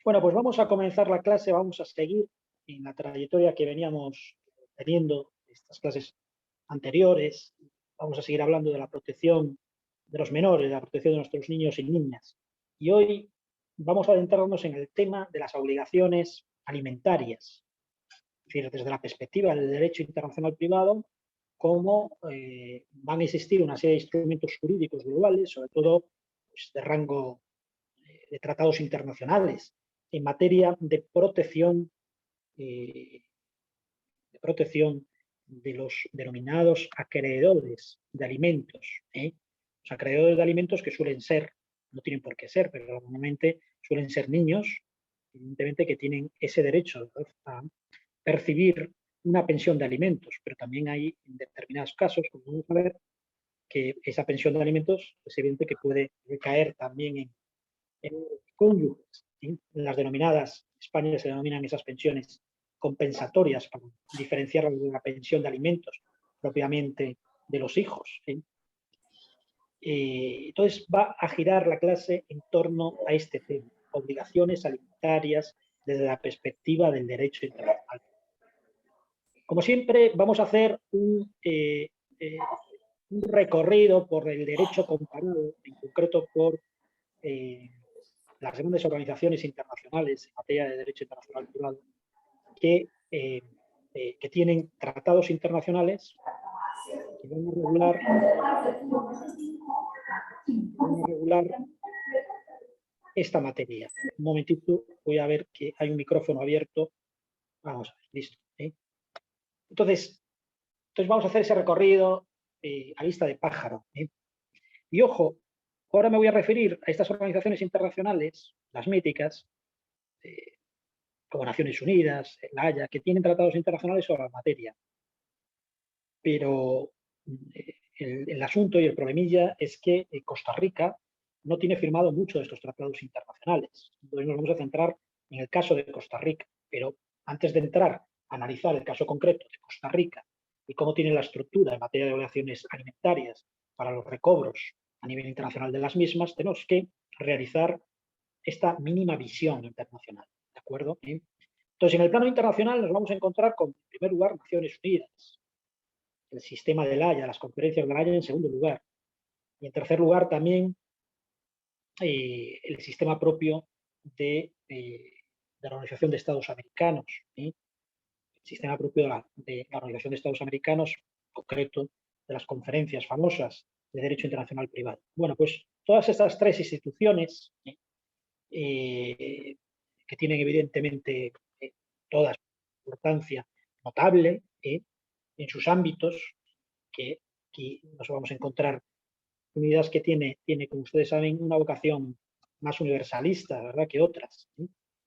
Bueno, pues vamos a comenzar la clase, vamos a seguir en la trayectoria que veníamos teniendo estas clases anteriores. Vamos a seguir hablando de la protección de los menores, de la protección de nuestros niños y niñas. Y hoy vamos a adentrarnos en el tema de las obligaciones alimentarias, es decir, desde la perspectiva del derecho internacional privado, cómo van a existir una serie de instrumentos jurídicos globales, sobre todo pues, de rango de tratados internacionales en materia eh, de protección de los denominados acreedores de alimentos. Los acreedores de alimentos que suelen ser, no tienen por qué ser, pero normalmente suelen ser niños, evidentemente que tienen ese derecho a percibir una pensión de alimentos, pero también hay en determinados casos, como vamos a ver, que esa pensión de alimentos es evidente que puede recaer también en cónyuges, en las denominadas, en España se denominan esas pensiones compensatorias para diferenciar de la pensión de alimentos propiamente de los hijos. Entonces va a girar la clase en torno a este tema, obligaciones alimentarias desde la perspectiva del derecho internacional. Como siempre, vamos a hacer un recorrido por el derecho comparado, en concreto por las grandes organizaciones internacionales en materia de derecho internacional privado que tienen tratados internacionales que van a regular esta materia. Un momentito, voy a ver que hay un micrófono abierto. Vamos a ver, listo. Entonces vamos a hacer ese recorrido a vista de pájaro. Y ojo, ahora me voy a referir a estas organizaciones internacionales, las míticas, como Naciones Unidas, la Haya, que tienen tratados internacionales sobre la materia. Pero el asunto y el problemilla es que Costa Rica no tiene firmado muchos de estos tratados internacionales. Entonces nos vamos a centrar en el caso de Costa Rica. Pero antes de entrar a analizar el caso concreto de Costa Rica y cómo tiene la estructura en materia de obligaciones alimentarias para los recobros a nivel internacional de las mismas, tenemos que realizar esta mínima visión internacional. ¿De acuerdo? Entonces, en el plano internacional nos vamos a encontrar con, en primer lugar, Naciones Unidas, el sistema de La Haya, las conferencias de La Haya en segundo lugar. Y en tercer lugar también el sistema propio de la Organización de Estados Americanos, el sistema propio de la Organización de Estados Americanos, en concreto de las conferencias famosas de Derecho Internacional Privado. Bueno, pues todas estas tres instituciones que tienen evidentemente toda su importancia notable en sus ámbitos, que aquí nos vamos a encontrar Unidas que tiene, como ustedes saben, una vocación más universalista, ¿verdad?, que otras.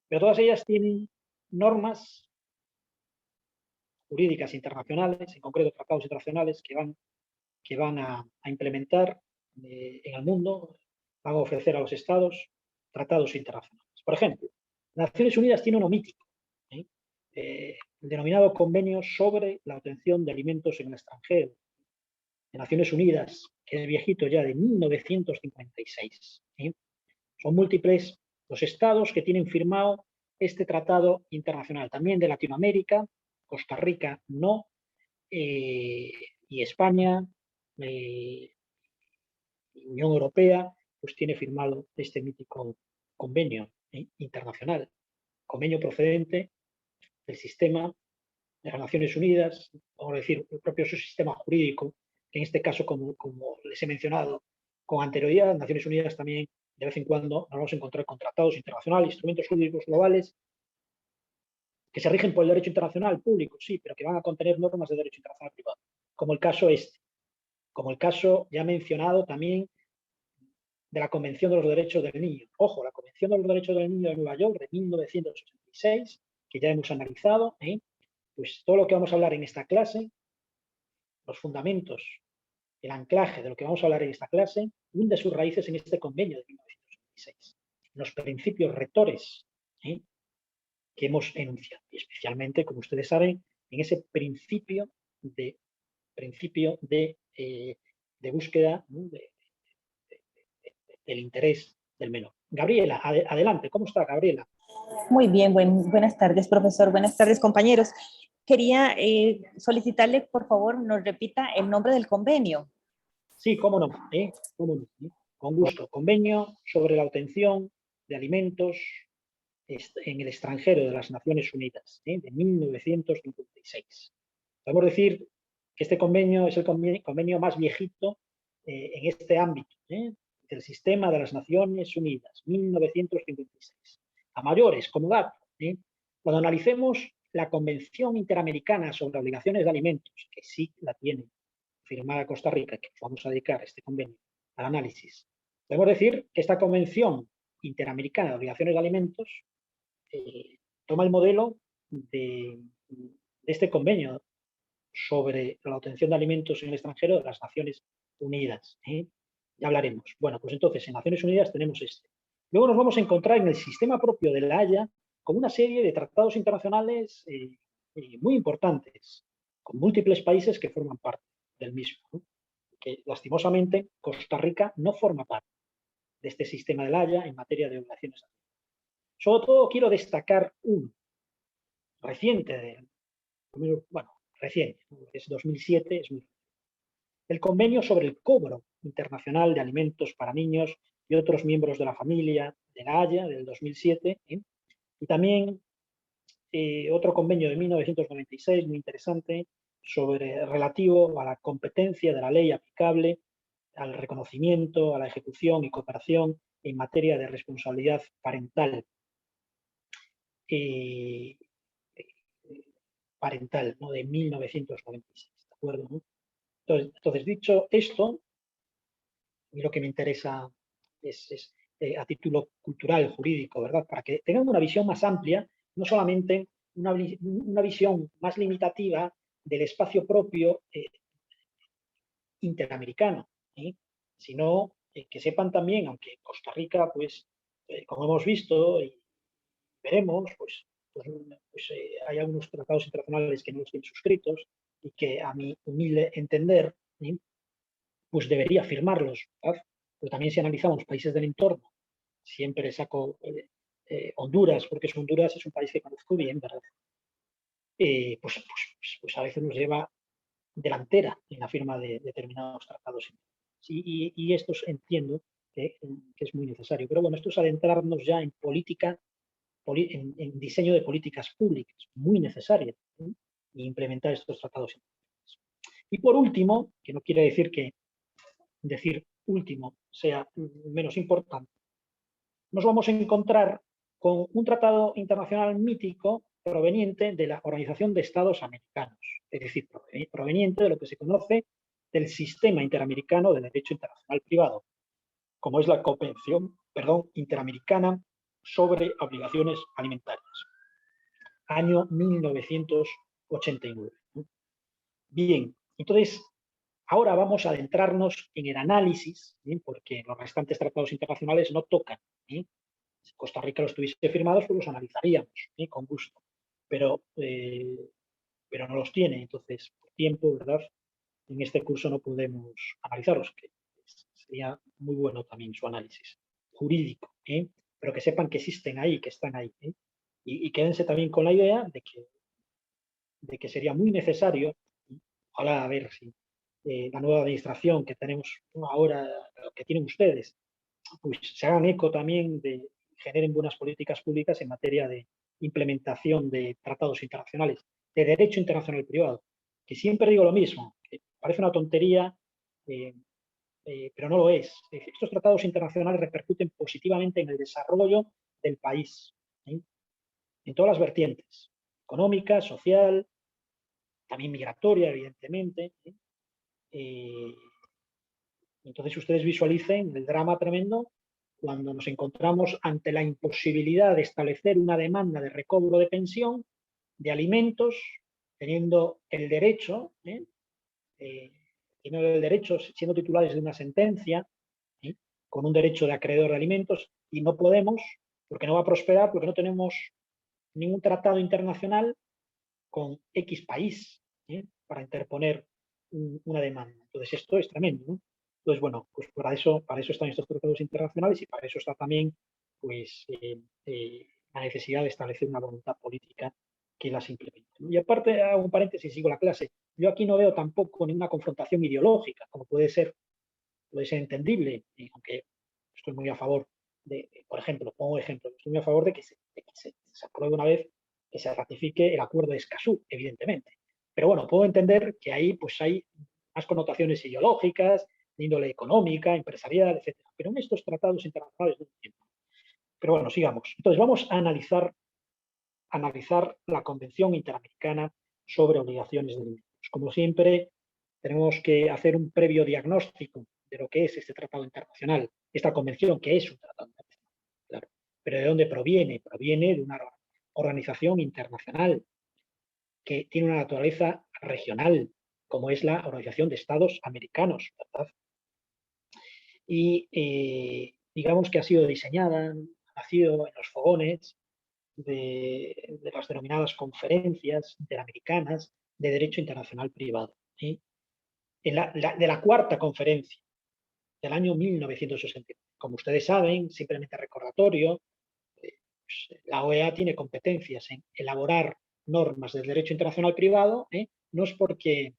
Pero todas ellas tienen normas jurídicas internacionales, en concreto tratados internacionales, que van a implementar en el mundo, van a ofrecer a los estados tratados internacionales. Por ejemplo, Naciones Unidas tiene uno mítico, el denominado Convenio sobre la obtención de alimentos en el extranjero, de Naciones Unidas, que es viejito ya, de 1956. Son múltiples los estados que tienen firmado este tratado internacional, también de Latinoamérica, Costa Rica no, y España, Unión Europea, pues tiene firmado este mítico convenio internacional, convenio procedente del sistema de las Naciones Unidas, o decir, el propio sistema jurídico, que en este caso, como les he mencionado con anterioridad, Naciones Unidas también de vez en cuando nos vamos a encontrar con tratados internacionales, instrumentos jurídicos globales que se rigen por el derecho internacional público, sí, pero que van a contener normas de derecho internacional privado, como el caso como el caso ya mencionado también de la Convención de los Derechos del Niño. Ojo, la Convención de los Derechos del Niño de Nueva York de 1986, que ya hemos analizado, pues todo lo que vamos a hablar en esta clase, los fundamentos, el anclaje de lo que vamos a hablar en esta clase, hunde sus raíces en este convenio de 1986, los principios rectores que hemos enunciado, y especialmente, como ustedes saben, en ese principio de búsqueda, ¿no?, del interés del menor. Gabriela, adelante, ¿cómo está Gabriela? Muy bien, buenas tardes, profesor. Buenas tardes, compañeros. Quería solicitarle, por favor, nos repita el nombre del convenio. Sí, cómo no, ¿eh? ¿Cómo no? ¿Eh? Con gusto. Convenio sobre la obtención de alimentos en el extranjero de las Naciones Unidas, de 1956. Podemos decir que este convenio es el convenio más viejito en este ámbito, del sistema de las Naciones Unidas, 1956. A mayores, como dato, cuando analicemos la Convención Interamericana sobre Obligaciones de Alimentos, que sí la tiene firmada Costa Rica, que vamos a dedicar este convenio al análisis, podemos decir que esta Convención Interamericana de Obligaciones de Alimentos toma el modelo de este convenio sobre la obtención de alimentos en el extranjero de las Naciones Unidas. Ya hablaremos. Bueno, pues entonces en Naciones Unidas tenemos este. Luego nos vamos a encontrar en el sistema propio de la Haya con una serie de tratados internacionales muy importantes, con múltiples países que forman parte del mismo. Que lastimosamente Costa Rica no forma parte de este sistema de la Haya en materia de obligaciones. Sobre todo quiero destacar uno reciente, bueno, reciente, es 2007, es muy el convenio sobre el cobro internacional de alimentos para niños y otros miembros de la familia de la Haya del 2007, y también otro convenio de 1996 muy interesante sobre relativo a la competencia de la ley aplicable al reconocimiento, a la ejecución y cooperación en materia de responsabilidad parental. Eh, parental, ¿no? De 1996, ¿de acuerdo? ¿No? Entonces, dicho esto, lo que me interesa es a título cultural, jurídico, ¿verdad? Para que tengan una visión más amplia, no solamente una visión más limitativa del espacio propio interamericano, sino que sepan también, aunque Costa Rica, pues, como hemos visto y veremos, hay algunos tratados internacionales que no los tienen suscritos y que a mi humilde entender, pues debería firmarlos, ¿verdad? Pero también si analizamos países del entorno, siempre saco Honduras, porque Honduras es un país que conozco bien, ¿verdad? Pues a veces nos lleva delantera en la firma de determinados tratados. Y estos entiendo que es muy necesario. Pero bueno, esto es adentrarnos ya en política, en diseño de políticas públicas, muy necesaria, y implementar estos tratados. Y por último, que no quiere decir que decir último sea menos importante, nos vamos a encontrar con un tratado internacional mítico proveniente de la Organización de Estados Americanos, es decir, proveniente de lo que se conoce del Sistema Interamericano de Derecho Internacional Privado, como es la Convención, Interamericana sobre Obligaciones Alimentarias, año 1989. Bien, entonces, ahora vamos a adentrarnos en el análisis, porque los restantes tratados internacionales no tocan. Si Costa Rica los tuviese firmados, pues los analizaríamos con gusto, pero, pero no los tiene. Entonces, por tiempo, ¿verdad? En este curso no podemos analizarlos, que sería muy bueno también su análisis jurídico, pero que sepan que existen ahí, que están ahí. Y quédense también con la idea de que sería muy necesario, ojalá a ver si la nueva administración que tenemos ahora, que tienen ustedes, pues se hagan eco también de generen buenas políticas públicas en materia de implementación de tratados internacionales, de derecho internacional privado, que siempre digo lo mismo, que parece una tontería, eh, pero no lo es. Estos tratados internacionales repercuten positivamente en el desarrollo del país, en todas las vertientes, económica, social, también migratoria, evidentemente. Entonces ustedes visualicen el drama tremendo cuando nos encontramos ante la imposibilidad de establecer una demanda de recobro de pensión, de alimentos, teniendo el derecho, siendo titulares de una sentencia, ¿eh? Con un derecho de acreedor de alimentos, y no podemos, porque no va a prosperar, porque no tenemos ningún tratado internacional con X país para interponer una demanda. Entonces esto es tremendo, ¿no? Entonces, bueno, pues para eso están estos tratados internacionales y para eso está también pues, la necesidad de establecer una voluntad política que las implemente, ¿no? Y aparte, hago un paréntesis, sigo la clase, yo aquí no veo tampoco ninguna confrontación ideológica, como puede ser entendible, aunque estoy muy a favor de, por ejemplo, pongo ejemplo, estoy muy a favor de que se apruebe una vez que se ratifique el acuerdo de Escazú, evidentemente. Pero bueno, puedo entender que ahí pues hay más connotaciones ideológicas, de índole económica, empresarial, etcétera. Pero en estos tratados internacionales no entiendo. Pero bueno, sigamos. Entonces vamos a analizar la Convención Interamericana sobre Obligaciones de Alimentos. Como siempre, tenemos que hacer un previo diagnóstico de lo que es este tratado internacional, esta convención que es un tratado internacional, claro. Pero ¿de dónde proviene? Proviene de una organización internacional que tiene una naturaleza regional, como es la Organización de Estados Americanos, ¿verdad? Y digamos que ha sido diseñada, ha nacido en los fogones de las denominadas conferencias interamericanas de derecho internacional privado, ¿sí? De la cuarta conferencia del año 1960. Como ustedes saben, simplemente recordatorio, la OEA tiene competencias en elaborar normas del derecho internacional privado, no es porque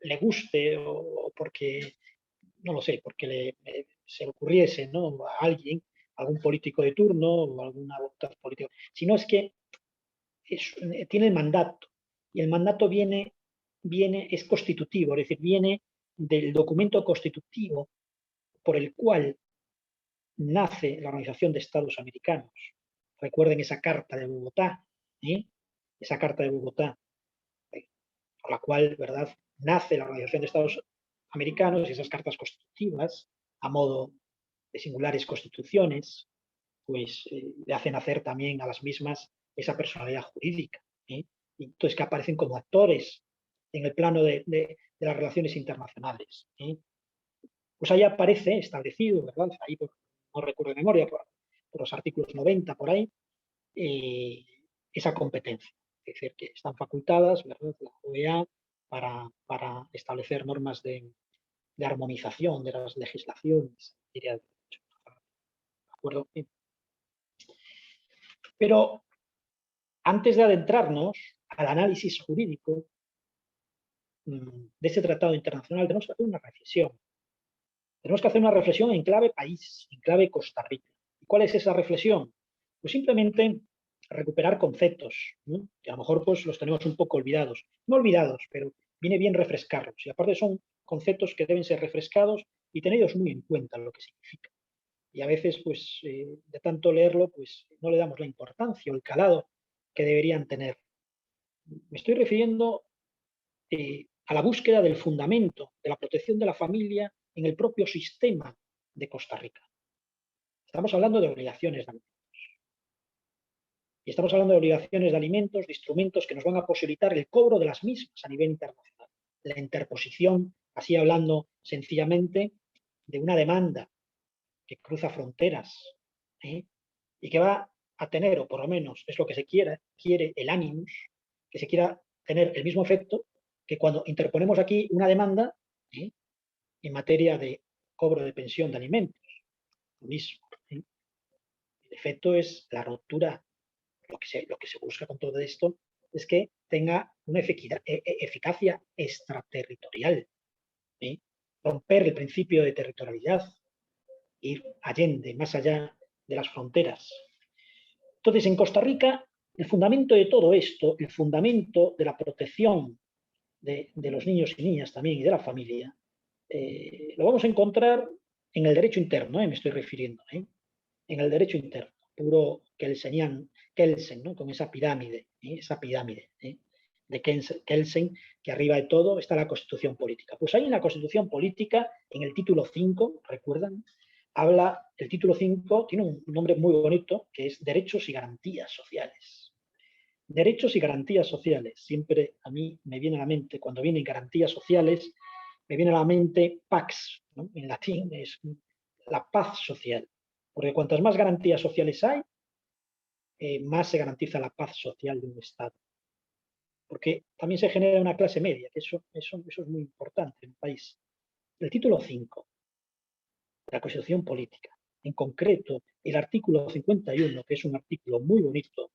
le guste o porque, no lo sé, porque se le ocurriese, ¿no?, a alguien, algún político de turno o alguna voluntad política, sino es que tiene el mandato, y el mandato es constitutivo, es decir, viene del documento constitutivo por el cual nace la Organización de Estados Americanos. Recuerden esa Carta de Bogotá, esa Carta de Bogotá, por la cual, ¿verdad?, nace la Organización de Estados Americanos, y esas cartas constitutivas, a modo de singulares constituciones, pues le hacen hacer también a las mismas esa personalidad jurídica. Y entonces que aparecen como actores en el plano de las relaciones internacionales. Pues ahí aparece establecido, ¿verdad?, ahí no recuerdo de memoria, por los artículos 90 por ahí, esa competencia. Es decir, que están facultadas, ¿verdad?, la OEA para establecer normas de armonización de las legislaciones. ¿De acuerdo? Pero antes de adentrarnos al análisis jurídico de este tratado internacional, tenemos que hacer una reflexión. Tenemos que hacer una reflexión en clave país, en clave Costa Rica. ¿Y cuál es esa reflexión? Pues simplemente recuperar conceptos, ¿no?, que a lo mejor pues los tenemos un poco olvidados. No olvidados, pero viene bien refrescarlos. Y aparte son conceptos que deben ser refrescados y tenidos muy en cuenta lo que significa. Y a veces, pues, de tanto leerlo, pues no le damos la importancia o el calado que deberían tener. Me estoy refiriendo a la búsqueda del fundamento de la protección de la familia en el propio sistema de Costa Rica. Estamos hablando de obligaciones de alimentos. Y estamos hablando de obligaciones de alimentos, de instrumentos que nos van a posibilitar el cobro de las mismas a nivel internacional. La interposición, así hablando sencillamente, de una demanda que cruza fronteras, y que va a tener, o por lo menos es lo que se quiere el animus, que se quiera tener el mismo efecto que cuando interponemos aquí una demanda en materia de cobro de pensión de alimentos. Lo mismo. El efecto es la ruptura. Lo que se busca con todo esto es que tenga una eficacia extraterritorial. Romper el principio de territorialidad, ir allende, más allá de las fronteras. Entonces, en Costa Rica, el fundamento de todo esto, el fundamento de la protección de los niños y niñas también y de la familia, lo vamos a encontrar en el derecho interno, me estoy refiriendo, en el derecho interno, puro Kelsen, ¿no?, con esa pirámide de Kelsen, que arriba de todo está la Constitución Política. Pues ahí en la Constitución Política, en el título 5, ¿recuerdan?, el título 5 tiene un nombre muy bonito, que es Derechos y Garantías Sociales. Derechos y garantías sociales. Siempre a mí me viene a la mente, cuando vienen garantías sociales, me viene a la mente pax, ¿no?, en latín es la paz social. Porque cuantas más garantías sociales hay, más se garantiza la paz social de un Estado. Porque también se genera una clase media, que eso es muy importante en un país. El título 5 de la Constitución Política, en concreto el artículo 51, que es un artículo muy bonito,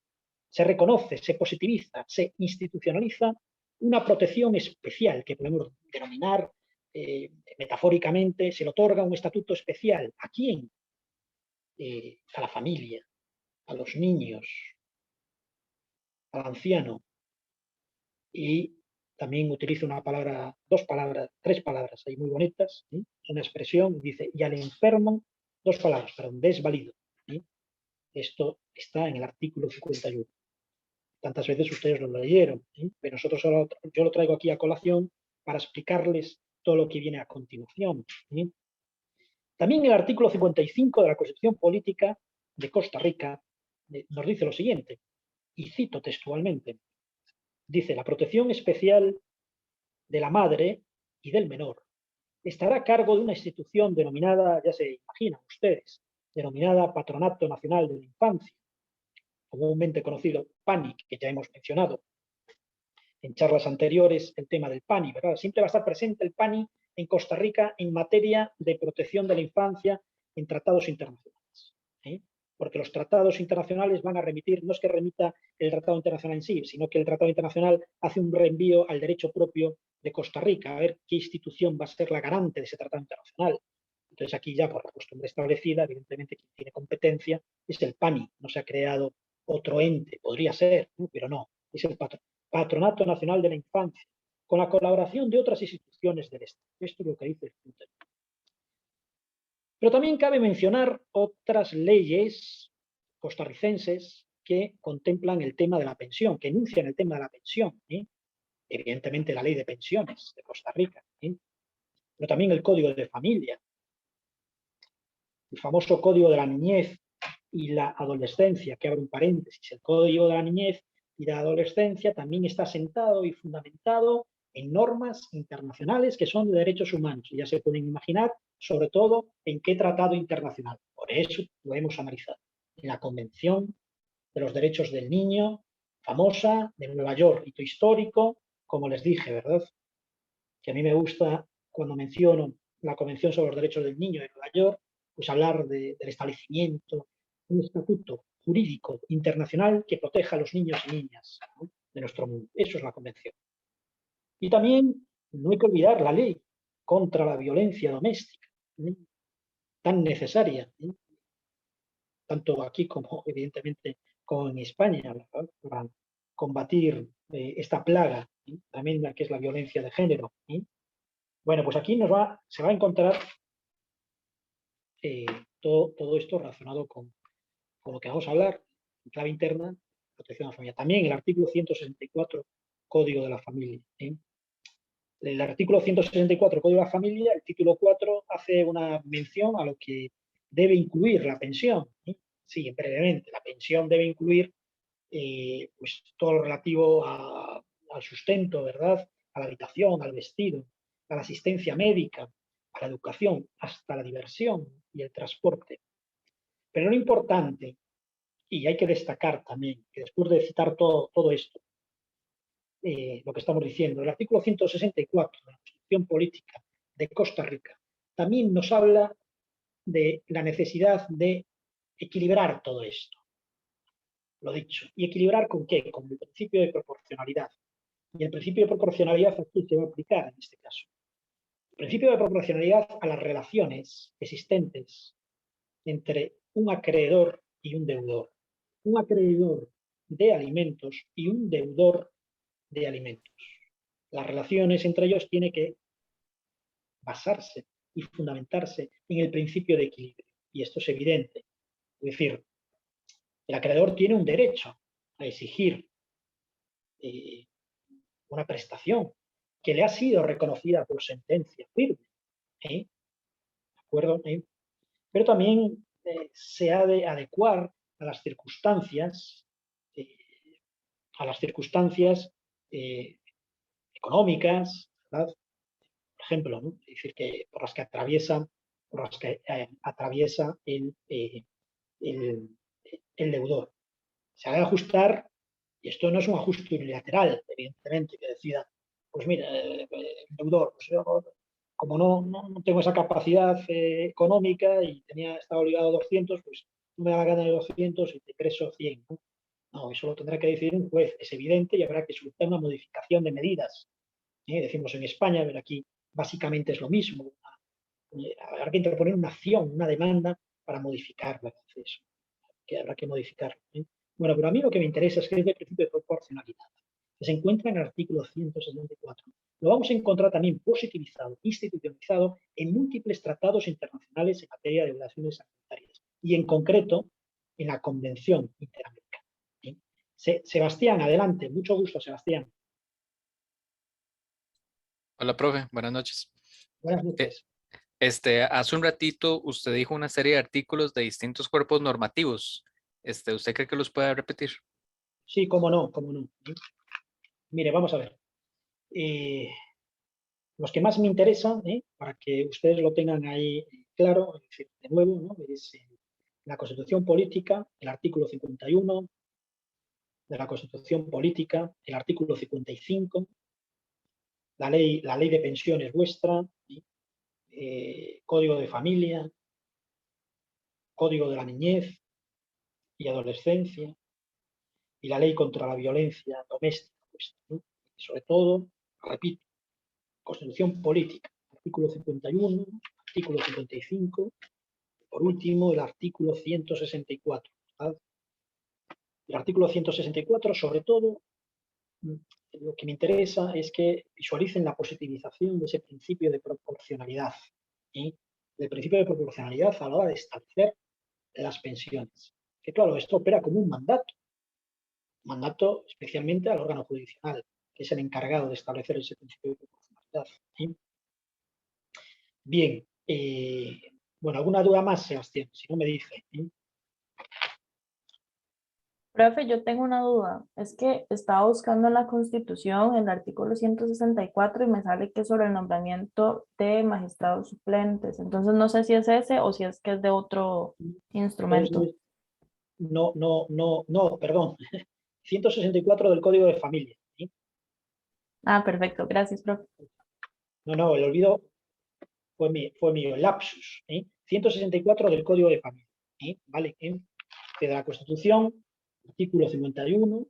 se reconoce, se positiviza, se institucionaliza una protección especial que podemos denominar metafóricamente, se le otorga un estatuto especial. ¿A quién? A la familia, a los niños, al anciano. Y también utiliza una palabra, dos palabras, tres palabras ahí muy bonitas, ¿sí? Una expresión, dice, y al enfermo, dos palabras, perdón, desvalido. ¿Sí? Esto está en el artículo 51. Tantas veces ustedes lo leyeron, ¿sí? Pero yo lo traigo aquí a colación para explicarles todo lo que viene a continuación. ¿Sí? También el artículo 55 de la Constitución Política de Costa Rica nos dice lo siguiente, y cito textualmente, dice, la protección especial de la madre y del menor estará a cargo de una institución denominada, ya se imaginan ustedes, denominada Patronato Nacional de la Infancia, comúnmente conocido PANI, que ya hemos mencionado en charlas anteriores el tema del PANI, ¿verdad? Siempre va a estar presente el PANI en Costa Rica en materia de protección de la infancia en tratados internacionales. ¿Eh? Porque los tratados internacionales van a remitir, no es que remita el tratado internacional en sí, sino que el tratado internacional hace un reenvío al derecho propio de Costa Rica, a ver qué institución va a ser la garante de ese tratado internacional. Entonces aquí ya por la costumbre establecida, evidentemente quien tiene competencia es el PANI, no se ha creado otro ente, podría ser, ¿no? Pero no, es el Patronato Nacional de la Infancia, con la colaboración de otras instituciones del Estado. Esto es lo que dice el punto. Pero también cabe mencionar otras leyes costarricenses que contemplan el tema de la pensión, que enuncian el tema de la pensión. Evidentemente la ley de pensiones de Costa Rica, pero también el Código de Familia, el famoso Código de la Niñez y la Adolescencia, que abre un paréntesis. El Código de la Niñez y de la Adolescencia también está sentado y fundamentado en normas internacionales que son de derechos humanos. Y ya se pueden imaginar, sobre todo, en qué tratado internacional. Por eso lo hemos analizado. En la Convención de los Derechos del Niño, famosa, de Nueva York, hito histórico, como les dije, ¿verdad? Que a mí me gusta, cuando menciono la Convención sobre los Derechos del Niño de Nueva York, pues hablar del establecimiento, un estatuto jurídico internacional que proteja a los niños y niñas, ¿no?, de nuestro mundo. Eso es la Convención. Y también no hay que olvidar la ley contra la violencia doméstica, ¿no?, tan necesaria, ¿no?, tanto aquí como evidentemente como en España, ¿verdad?, para combatir esta plaga, ¿sí?, tremenda que es la violencia de género. ¿Sí? Bueno, pues aquí se va a encontrar todo esto relacionado con lo que vamos a hablar, en clave interna, protección de la familia. También el artículo 164, Código de la Familia. El artículo 164, Código de la Familia, el título 4, hace una mención a lo que debe incluir la pensión. Sí, brevemente, la pensión debe incluir pues todo lo relativo al sustento, ¿verdad?, a la habitación, al vestido, a la asistencia médica, a la educación, hasta la diversión y el transporte. Pero lo importante, y hay que destacar también, que después de citar todo esto, lo que estamos diciendo, el artículo 164 de la Constitución Política de Costa Rica también nos habla de la necesidad de equilibrar todo esto. Lo dicho. ¿Y equilibrar con qué? Con el principio de proporcionalidad. Y el principio de proporcionalidad aquí se va a aplicar en este caso. El principio de proporcionalidad a las relaciones existentes entre un acreedor y un deudor. Un acreedor de alimentos y un deudor de alimentos. Las relaciones entre ellos tienen que basarse y fundamentarse en el principio de equilibrio. Y esto es evidente. Es decir, el acreedor tiene un derecho a exigir una prestación que le ha sido reconocida por sentencia firme. ¿De acuerdo? Pero también se ha de adecuar a las circunstancias económicas, ¿verdad? Por ejemplo, ¿no?, es decir, que por las que atraviesa el deudor. Se ha de ajustar, y esto no es un ajuste unilateral, evidentemente, que decida, pues mira, el deudor, pues yo como no tengo esa capacidad económica y estaba obligado a 200, pues no me da la gana de 200 y te ingreso 100, ¿no? No, eso lo tendrá que decidir un juez, es evidente, y habrá que solicitar una modificación de medidas. Decimos en España, pero aquí básicamente es lo mismo. Habrá que interponer una acción, una demanda para modificar el proceso, que habrá que modificarlo. Bueno, pero a mí lo que me interesa es que es el principio de proporcionalidad, que se encuentra en el artículo 174. Lo vamos a encontrar también positivizado, institucionalizado en múltiples tratados internacionales en materia de relaciones sanitarias y en concreto en la Convención Interamericana. Sebastián, adelante. Mucho gusto, Sebastián. Hola, profe. Buenas noches. Buenas noches. Hace un ratito usted dijo una serie de artículos de distintos cuerpos normativos. ¿Usted cree que los puede repetir? Sí, cómo no, cómo no. Mire, vamos a ver. Los que más me interesan, para que ustedes lo tengan ahí claro, es decir, de nuevo, ¿no? Es la Constitución Política, el artículo 51, de la Constitución Política, el artículo 55, la ley de pensiones vuestra, Código de Familia, Código de la Niñez y Adolescencia, y la ley contra la violencia doméstica vuestra, ¿no? Sobre todo, repito, Constitución Política, artículo 51, artículo 55, por último, el artículo 164. ¿Verdad? El artículo 164, sobre todo, lo que me interesa es que visualicen la positivización de ese principio de proporcionalidad. El principio de proporcionalidad a la hora de establecer las pensiones. Que claro, esto opera como un mandato especialmente al órgano judicial, que es el encargado de establecer ese principio de proporcionalidad. Bien, bueno, ¿alguna duda más, Sebastián? Si no me dice. Profe, yo tengo una duda. Es que estaba buscando en la Constitución el artículo 164 y me sale que es sobre el nombramiento de magistrados suplentes. Entonces no sé si es ese o si es que es de otro instrumento. No, perdón. 164 del Código de Familia. ¿Sí? Ah, perfecto. Gracias, profe. No, el olvido fue mío, el lapsus. 164 del Código de Familia. ¿Vale? De la Constitución, artículo 51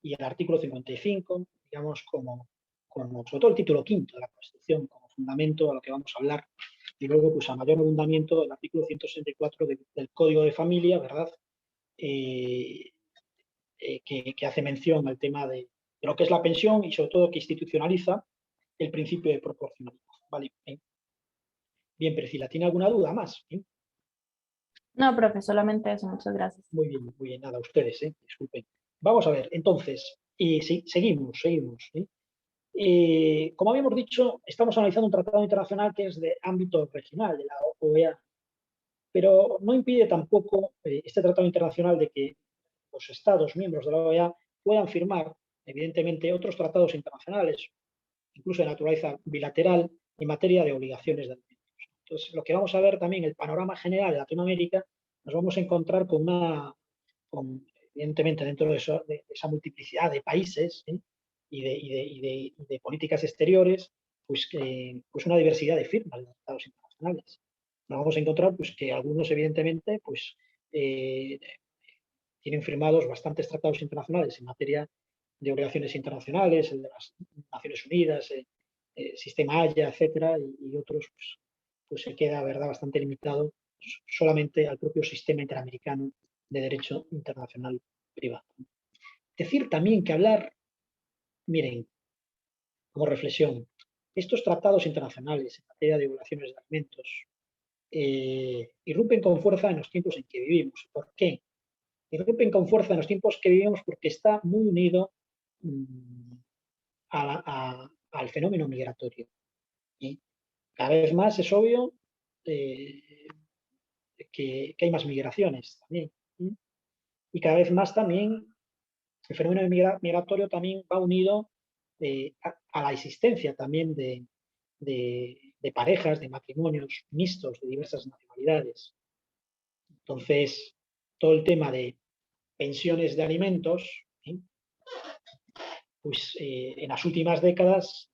y el artículo 55, digamos, como sobre todo el título quinto de la Constitución, como fundamento a lo que vamos a hablar. Y luego, pues a mayor abundamiento, el artículo 164 del Código de Familia, ¿verdad? Que hace mención al tema de lo que es la pensión y sobre todo que institucionaliza el principio de proporcionalidad. ¿Vale? Bien, Priscila, ¿tiene alguna duda más? No, profe, solamente eso. Muchas gracias. Muy bien, nada, ustedes, disculpen. Vamos a ver, entonces, sí, seguimos. Como habíamos dicho, estamos analizando un tratado internacional que es de ámbito regional, de la OEA, pero no impide tampoco este tratado internacional de que los Estados miembros de la OEA puedan firmar, evidentemente, otros tratados internacionales, incluso de naturaleza bilateral, en materia de obligaciones de alimentos. Entonces, lo que vamos a ver también, el panorama general de Latinoamérica, nos vamos a encontrar evidentemente, dentro de esa multiplicidad de países y de políticas exteriores, pues una diversidad de firmas de tratados internacionales. Nos vamos a encontrar pues, que algunos, evidentemente, pues, tienen firmados bastantes tratados internacionales en materia de obligaciones internacionales, el de las Naciones Unidas, sistema Haya, etcétera, y otros pues se queda, ¿verdad?, bastante limitado solamente al propio sistema interamericano de derecho internacional privado. Decir también que hablar, miren, como reflexión, estos tratados internacionales en materia de obligaciones de alimentos irrumpen con fuerza en los tiempos en que vivimos. ¿Por qué? Irrumpen con fuerza en los tiempos que vivimos porque está muy unido al fenómeno migratorio. Cada vez más es obvio que hay más migraciones también. Y cada vez más también el fenómeno migratorio también va unido a la existencia también de parejas, de matrimonios mixtos de diversas nacionalidades. Entonces, todo el tema de pensiones de alimentos, pues en las últimas décadas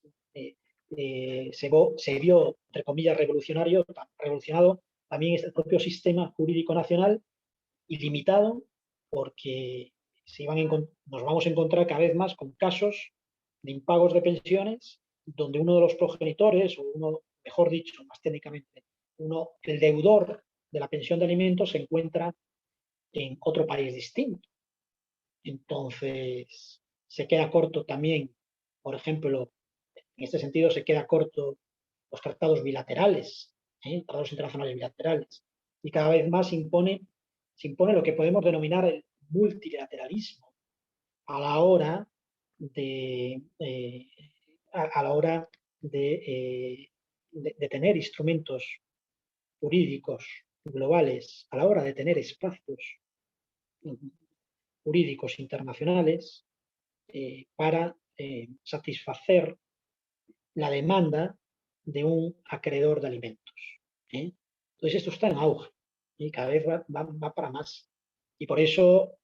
se vio, entre comillas, revolucionado también el propio sistema jurídico nacional y limitado porque nos vamos a encontrar cada vez más con casos de impagos de pensiones donde uno de los progenitores, o uno, mejor dicho, más técnicamente, el deudor de la pensión de alimentos se encuentra en otro país distinto. Entonces, se queda corto también, por ejemplo, en este sentido se queda corto los tratados bilaterales, tratados internacionales bilaterales, y cada vez más se impone lo que podemos denominar el multilateralismo a la hora de, de tener instrumentos jurídicos globales, a la hora de tener espacios jurídicos internacionales para satisfacer la demanda de un acreedor de alimentos. Entonces esto está en auge y cada vez va para más. Y por eso,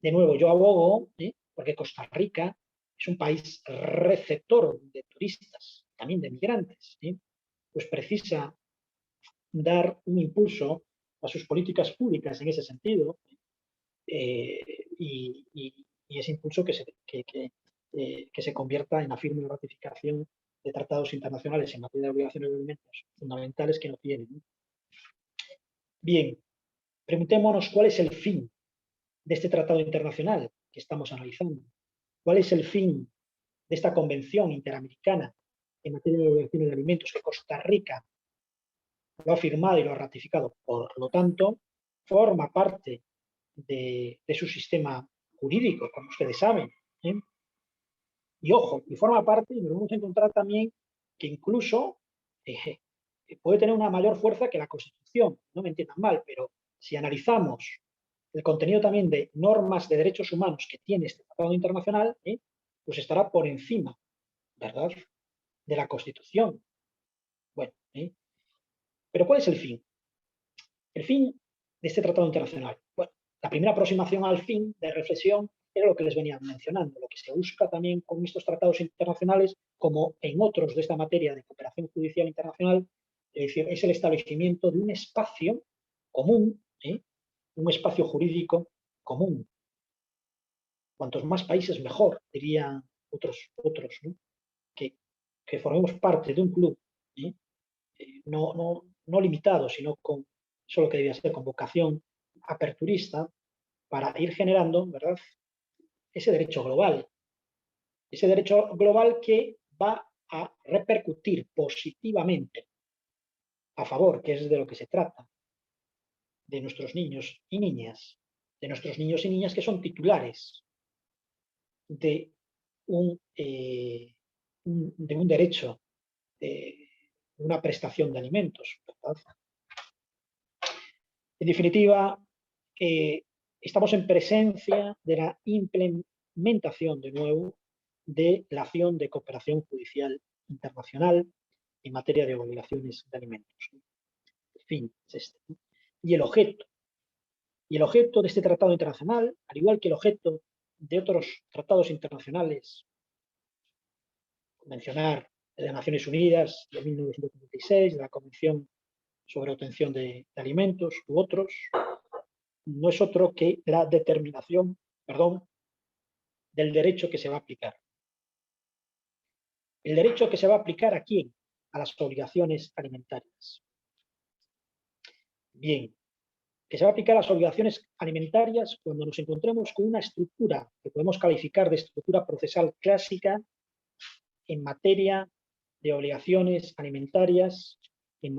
de nuevo, yo abogo, porque Costa Rica es un país receptor de turistas, también de migrantes, pues precisa dar un impulso a sus políticas públicas en ese sentido, y ese impulso que se convierta en la firme ratificación de tratados internacionales en materia de obligaciones de alimentos fundamentales que no tienen. Bien, preguntémonos cuál es el fin de este tratado internacional que estamos analizando. ¿Cuál es el fin de esta convención interamericana en materia de obligaciones de alimentos que Costa Rica lo ha firmado y lo ha ratificado? Por lo tanto, forma parte de su sistema jurídico, como ustedes saben. Y ojo, y forma parte, y nos vamos a encontrar también que incluso puede tener una mayor fuerza que la Constitución. No me entiendan mal, pero si analizamos el contenido también de normas de derechos humanos que tiene este tratado internacional, pues estará por encima, ¿verdad?, de la Constitución. Bueno, pero ¿cuál es el fin? El fin de este tratado internacional. Bueno, la primera aproximación al fin de reflexión era lo que les venía mencionando, lo que se busca también con estos tratados internacionales, como en otros de esta materia de cooperación judicial internacional, es decir, es el establecimiento de un espacio común, un espacio jurídico común. Cuantos más países mejor, dirían otros, ¿no? Que formemos parte de un club, no limitado, sino con solo que debía ser con vocación aperturista, para ir generando, ¿verdad?, ese derecho global que va a repercutir positivamente a favor, que es de lo que se trata, de nuestros niños y niñas, que son titulares de un derecho, una prestación de alimentos, ¿verdad? En definitiva, estamos en presencia de la implementación, de nuevo, de la acción de cooperación judicial internacional en materia de obligaciones de alimentos. El fin es este, ¿no? Y el objeto de este tratado internacional, al igual que el objeto de otros tratados internacionales, mencionar de las Naciones Unidas de 1956, de la Convención sobre Obtención de Alimentos u otros, no es otro que la determinación, del derecho que se va a aplicar. ¿El derecho que se va a aplicar a quién? A las obligaciones alimentarias. Bien, que se va a aplicar a las obligaciones alimentarias cuando nos encontremos con una estructura que podemos calificar de estructura procesal clásica en materia de obligaciones alimentarias, de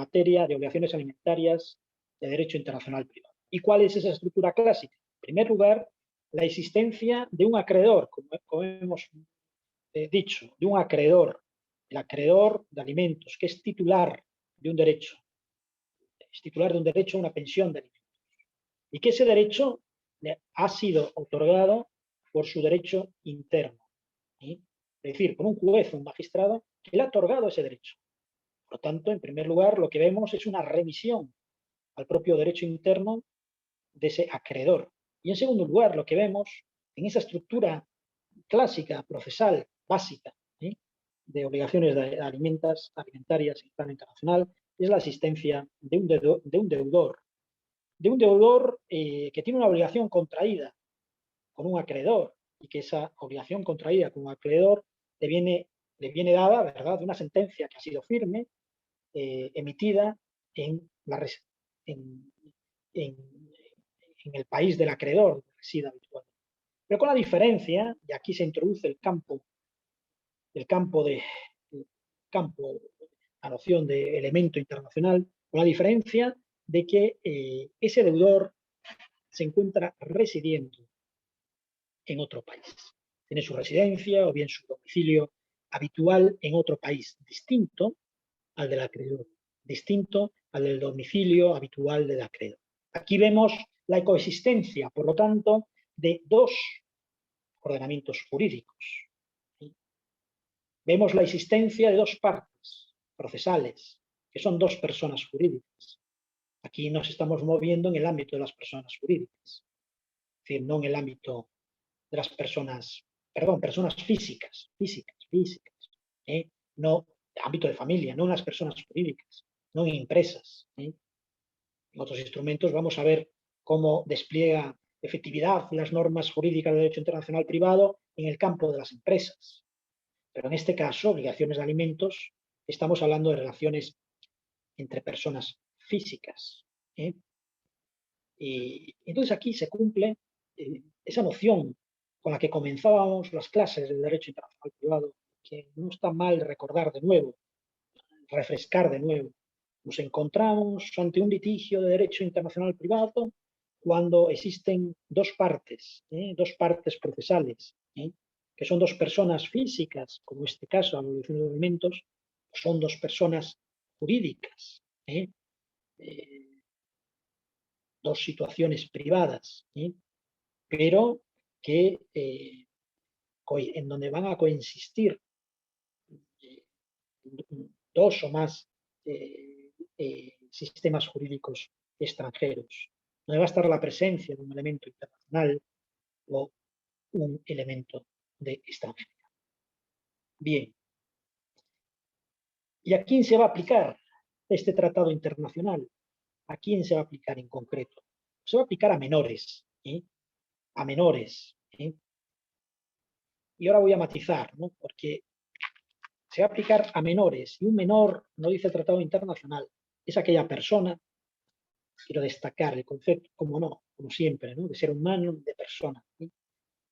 derecho internacional privado. ¿Y cuál es esa estructura clásica? En primer lugar, la existencia de un acreedor, como hemos dicho, de un acreedor, el acreedor de alimentos, que es titular de un derecho, a una pensión de alimentos, y que ese derecho ha sido otorgado por su derecho interno, es decir, por un juez o un magistrado que le ha otorgado ese derecho. Por lo tanto, en primer lugar, lo que vemos es una remisión al propio derecho interno de ese acreedor. Y en segundo lugar, lo que vemos en esa estructura clásica, procesal, básica, de obligaciones alimentarias en el plano internacional es la existencia de un deudor que tiene una obligación contraída con un acreedor y que esa obligación contraída con un acreedor le viene dada, ¿verdad?, de una sentencia que ha sido firme, emitida en el país del acreedor donde reside habitualmente. Pero con la diferencia, y aquí se introduce la noción de elemento internacional, con la diferencia de que ese deudor se encuentra residiendo en otro país. Tiene su residencia o bien su domicilio habitual en otro país, distinto al del acreedor, distinto al del domicilio habitual del acreedor. Aquí vemos la coexistencia, por lo tanto, de dos ordenamientos jurídicos. Vemos la existencia de dos partes procesales, que son dos personas jurídicas. Aquí nos estamos moviendo en el ámbito de las personas jurídicas, es decir, no en el ámbito de las personas físicas, no ámbito de familia, no en las personas jurídicas, no en empresas. En otros instrumentos vamos a ver cómo despliega efectividad las normas jurídicas del derecho internacional privado en el campo de las empresas. Pero en este caso, obligaciones de alimentos, estamos hablando de relaciones entre personas físicas. Y entonces aquí se cumple esa noción con la que comenzábamos las clases del derecho internacional privado, que no está mal recordar de nuevo, refrescar de nuevo. Nos encontramos ante un litigio de derecho internacional privado cuando existen dos partes procesales, que son dos personas físicas, como en este caso, la obligación de alimentos, son dos personas jurídicas, dos situaciones privadas, pero que en donde van a coexistir dos o más sistemas jurídicos extranjeros, donde va a estar la presencia de un elemento internacional o un elemento de extranjería. Bien. ¿Y a quién se va a aplicar este tratado internacional? ¿A quién se va a aplicar en concreto? Se va a aplicar a menores, a menores. Y ahora voy a matizar, ¿no? Porque se va a aplicar a menores, y un menor, no dice el tratado internacional, es aquella persona, quiero destacar el concepto, como no, como siempre, ¿no?, de ser humano, de persona,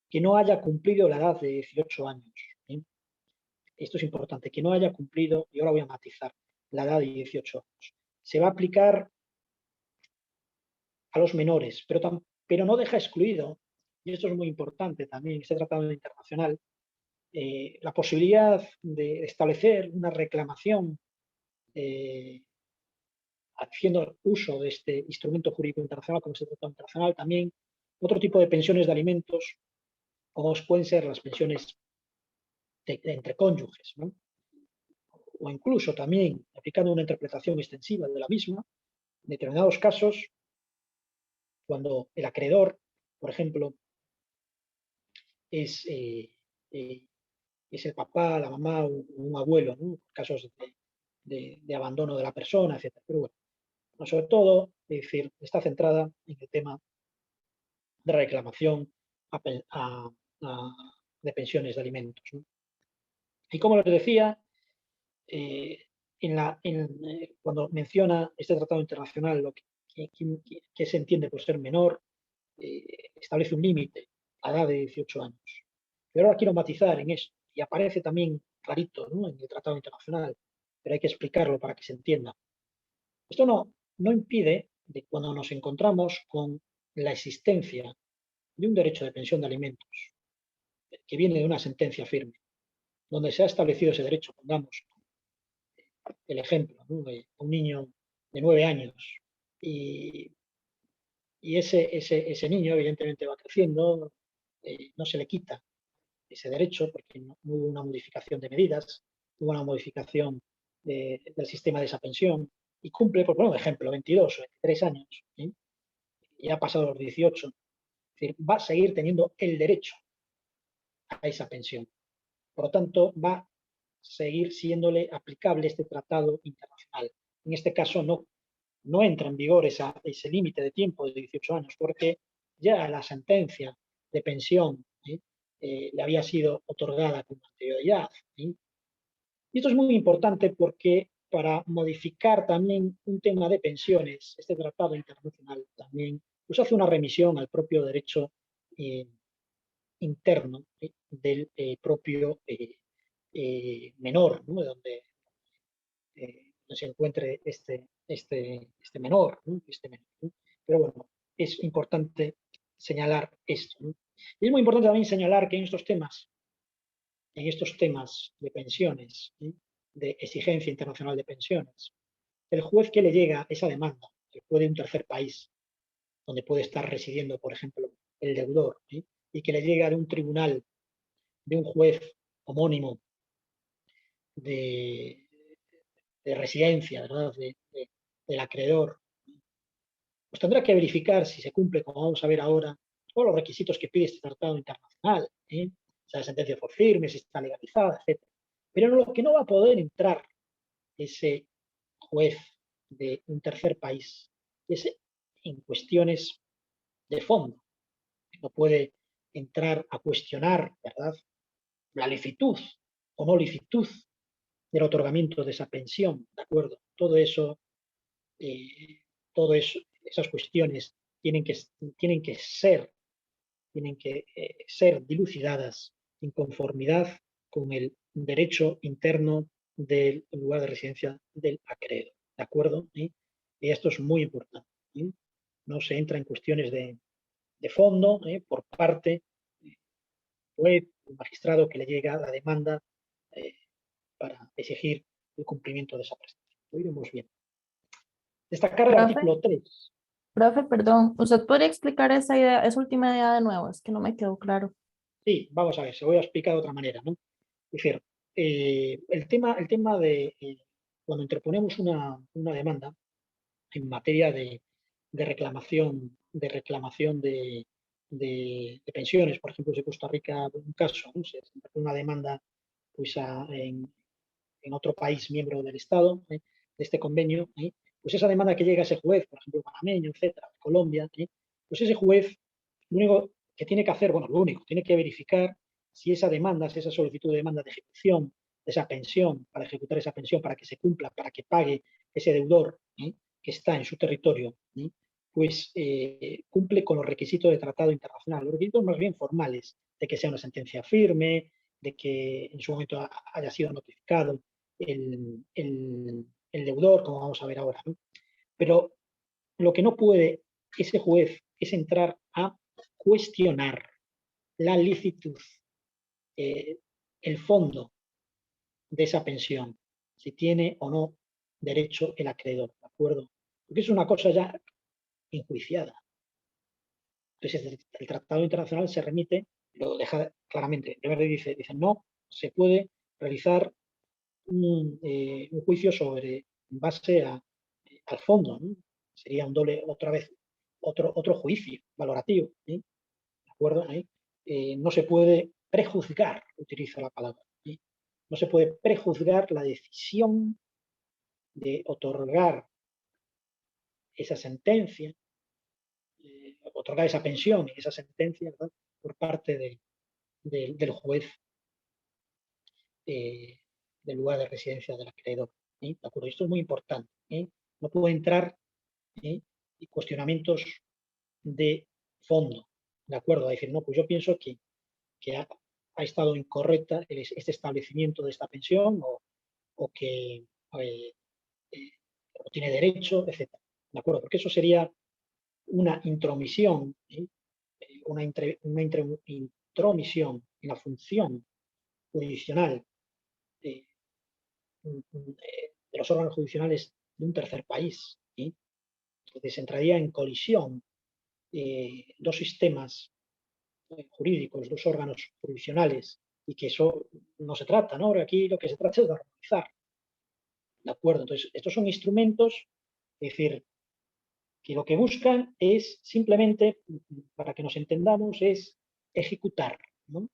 que no haya cumplido la edad de 18 años. Esto es importante, que no haya cumplido, y ahora voy a matizar, la edad de 18 años. Se va a aplicar a los menores, pero no deja excluido, y esto es muy importante también, este tratado internacional, la posibilidad de establecer una reclamación haciendo uso de este instrumento jurídico internacional como este tratado internacional, también otro tipo de pensiones de alimentos, como pueden ser las pensiones entre cónyuges, ¿no? O incluso también aplicando una interpretación extensiva de la misma, en determinados casos, cuando el acreedor, por ejemplo, es el papá, la mamá o un abuelo, ¿no?, casos de abandono de la persona, etc. Pero bueno, sobre todo, es decir, está centrada en el tema de reclamación de pensiones de alimentos, ¿no? Y como les decía, cuando menciona este tratado internacional lo que se entiende por ser menor, establece un límite a la edad de 18 años. Pero ahora quiero matizar en esto, y aparece también clarito, ¿no?, en el tratado internacional, pero hay que explicarlo para que se entienda. Esto no impide de cuando nos encontramos con la existencia de un derecho de pensión de alimentos que viene de una sentencia firme, donde se ha establecido ese derecho, pongamos el ejemplo, ¿no?, de un niño de 9 años y ese niño evidentemente va creciendo, no se le quita ese derecho porque no hubo una modificación de medidas, hubo una modificación del sistema de esa pensión y cumple, por poner un ejemplo, 22 o 23 años, y ha pasado los 18, es decir, va a seguir teniendo el derecho a esa pensión. Por lo tanto, seguir siéndole aplicable este tratado internacional. En este caso no entra en vigor ese límite de tiempo de 18 años, porque ya la sentencia de pensión le había sido otorgada con anterioridad. Y esto es muy importante porque para modificar también un tema de pensiones, este tratado internacional también pues hace una remisión al propio derecho interno del propio menor, ¿no? donde se encuentre este menor, ¿no? ¿no? Pero bueno, es importante señalar esto, ¿no? Y es muy importante también señalar que en estos temas de pensiones, ¿sí? De exigencia internacional de pensiones, el juez que le llega esa demanda, que puede un tercer país, donde puede estar residiendo, por ejemplo, el deudor, ¿sí? Y que le llega de un tribunal, de un juez homónimo de residencia, ¿verdad? Del acreedor, pues tendrá que verificar si se cumple, como vamos a ver ahora, todos los requisitos que pide este tratado internacional, si la sentencia por firme, si está legalizada, etc. Pero lo que no va a poder entrar ese juez de un tercer país es en cuestiones de fondo. No puede entrar a cuestionar, ¿verdad?, la licitud o no licitud del otorgamiento de esa pensión, ¿de acuerdo? Todo eso, esas cuestiones tienen que ser dilucidadas en conformidad con el derecho interno del lugar de residencia del acreedor, ¿de acuerdo? Y esto es muy importante. No se entra en cuestiones de fondo por parte del magistrado que le llega la demanda para exigir el cumplimiento de esa prestación. Lo iremos bien. Destacar el Profe, artículo 3. profe, perdón, ¿usted podría explicar esa idea, esa última idea de nuevo? Es que no me quedó claro. Sí, vamos a ver, se voy a explicar de otra manera, ¿no? Es decir, el tema de cuando interponemos una demanda en materia de reclamación de pensiones, por ejemplo, si Costa Rica, un caso, ¿no? Se interpone una demanda pues, en otro país miembro del Estado, de este convenio, pues esa demanda que llega a ese juez, por ejemplo, panameño, etcétera, Colombia, pues ese juez lo único que tiene que hacer, bueno, lo único, tiene que verificar si esa demanda, si esa solicitud de demanda de ejecución de esa pensión, para ejecutar esa pensión, para que se cumpla, para que pague ese deudor que está en su territorio, pues cumple con los requisitos de tratado internacional, los requisitos más bien formales, de que sea una sentencia firme, de que en su momento haya sido notificado el deudor, como vamos a ver ahora, ¿no? Pero lo que no puede ese juez es entrar a cuestionar la licitud, el fondo de esa pensión, si tiene o no derecho el acreedor, ¿de acuerdo? Porque es una cosa ya enjuiciada. Entonces, el Tratado Internacional se remite, lo deja claramente, dice no se puede realizar un juicio en base al fondo, ¿no? Sería otra vez, otro juicio valorativo, ¿de acuerdo? No se puede prejuzgar, utilizo la palabra, no se puede prejuzgar la decisión de otorgar esa sentencia, otorgar esa pensión y esa sentencia, ¿verdad?, por parte del juez del lugar de residencia del acreedor. ¿De acuerdo? Esto es muy importante. No puede entrar cuestionamientos de fondo. ¿De acuerdo? A decir, no, pues yo pienso que ha estado incorrecta este establecimiento de esta pensión o que no tiene derecho, etc. ¿De acuerdo? Porque eso sería una intromisión, una intromisión en la función jurisdiccional de los órganos judiciales de un tercer país. Entonces entraría en colisión dos sistemas jurídicos, dos órganos jurisdiccionales, y que eso no se trata, ¿no? Ahora aquí lo que se trata es de armonizar. ¿De acuerdo? Entonces, estos son instrumentos, es decir, que lo que buscan es simplemente, para que nos entendamos, es ejecutar, ¿no?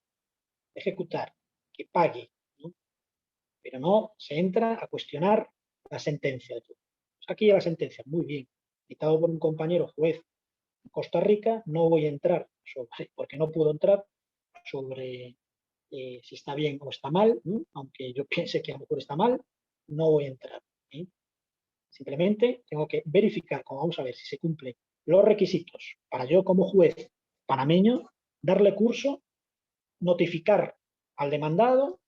Ejecutar, que pague, ¿no? pero no se entra a cuestionar la sentencia. Aquí la sentencia, muy bien, citado por un compañero juez en Costa Rica, no voy a entrar, porque no puedo entrar sobre si está bien o está mal, ¿no? Aunque yo piense que a lo mejor está mal, no voy a entrar. Simplemente tengo que verificar, como vamos a ver, si se cumplen los requisitos para yo como juez panameño darle curso, notificar al demandado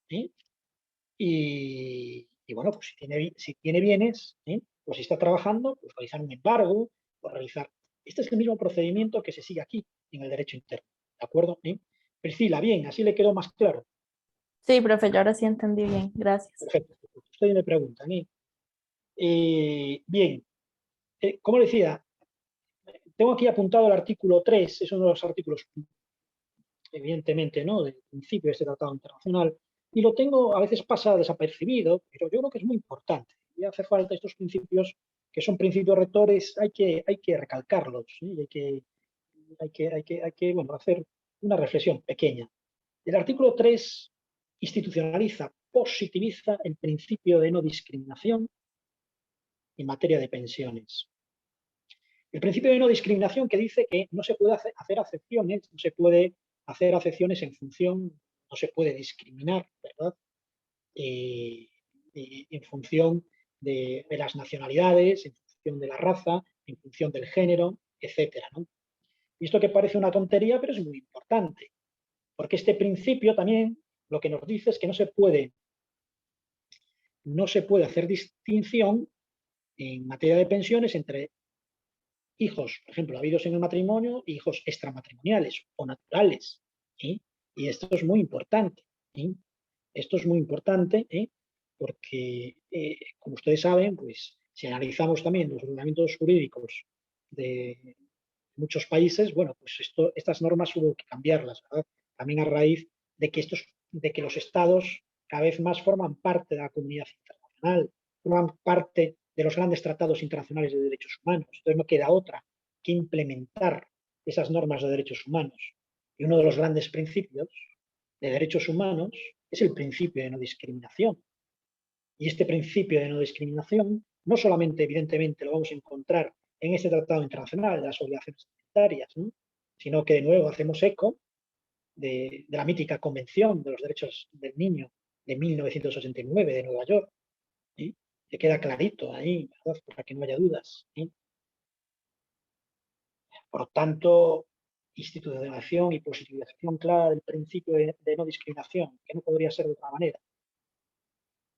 y bueno, pues si tiene bienes, pues si está trabajando, pues realizar un embargo o realizar. Este es el mismo procedimiento que se sigue aquí en el derecho interno, ¿de acuerdo? Priscila, bien, así le quedó más claro. Sí, profe, yo ahora sí entendí bien. Gracias. Perfecto. Ustedes me preguntan. Bien, como decía, tengo aquí apuntado el artículo 3, es uno de los artículos, evidentemente, ¿no?, del principio de este tratado internacional, y lo tengo, a veces pasa desapercibido, pero yo creo que es muy importante. Y hace falta estos principios, que son principios rectores, hay que recalcarlos, y hay que bueno, hacer una reflexión pequeña. El artículo 3 institucionaliza, positiviza el principio de no discriminación en materia de pensiones. El principio de no discriminación que dice que no se puede hacer acepciones, no se puede hacer acepciones en función, no se puede discriminar, ¿verdad? En función de las nacionalidades, en función de la raza, en función del género, etcétera, ¿no? Y esto que parece una tontería, pero es muy importante, porque este principio también lo que nos dice es que no se puede hacer distinción en materia de pensiones entre hijos, por ejemplo, habidos en el matrimonio, hijos extramatrimoniales o naturales. ¿Sí? Y esto es muy importante. ¿Sí? Esto es muy importante porque, como ustedes saben, pues si analizamos también los ordenamientos jurídicos de muchos países, bueno, pues estas normas hubo que cambiarlas, ¿verdad? También a raíz de que los estados cada vez más forman parte de la comunidad internacional, forman parte de los grandes tratados internacionales de derechos humanos. Entonces no queda otra que implementar esas normas de derechos humanos. Y uno de los grandes principios de derechos humanos es el principio de no discriminación. Y este principio de no discriminación no solamente, evidentemente, lo vamos a encontrar en este tratado internacional de las obligaciones alimentarias, ¿no?, sino que de nuevo hacemos eco de la mítica Convención de los Derechos del Niño de 1989 de Nueva York, ¿sí?, que queda clarito ahí, ¿verdad?, para que no haya dudas. ¿Sí? Por lo tanto, institucionalización y positivización clara del principio de no discriminación, que no podría ser de otra manera.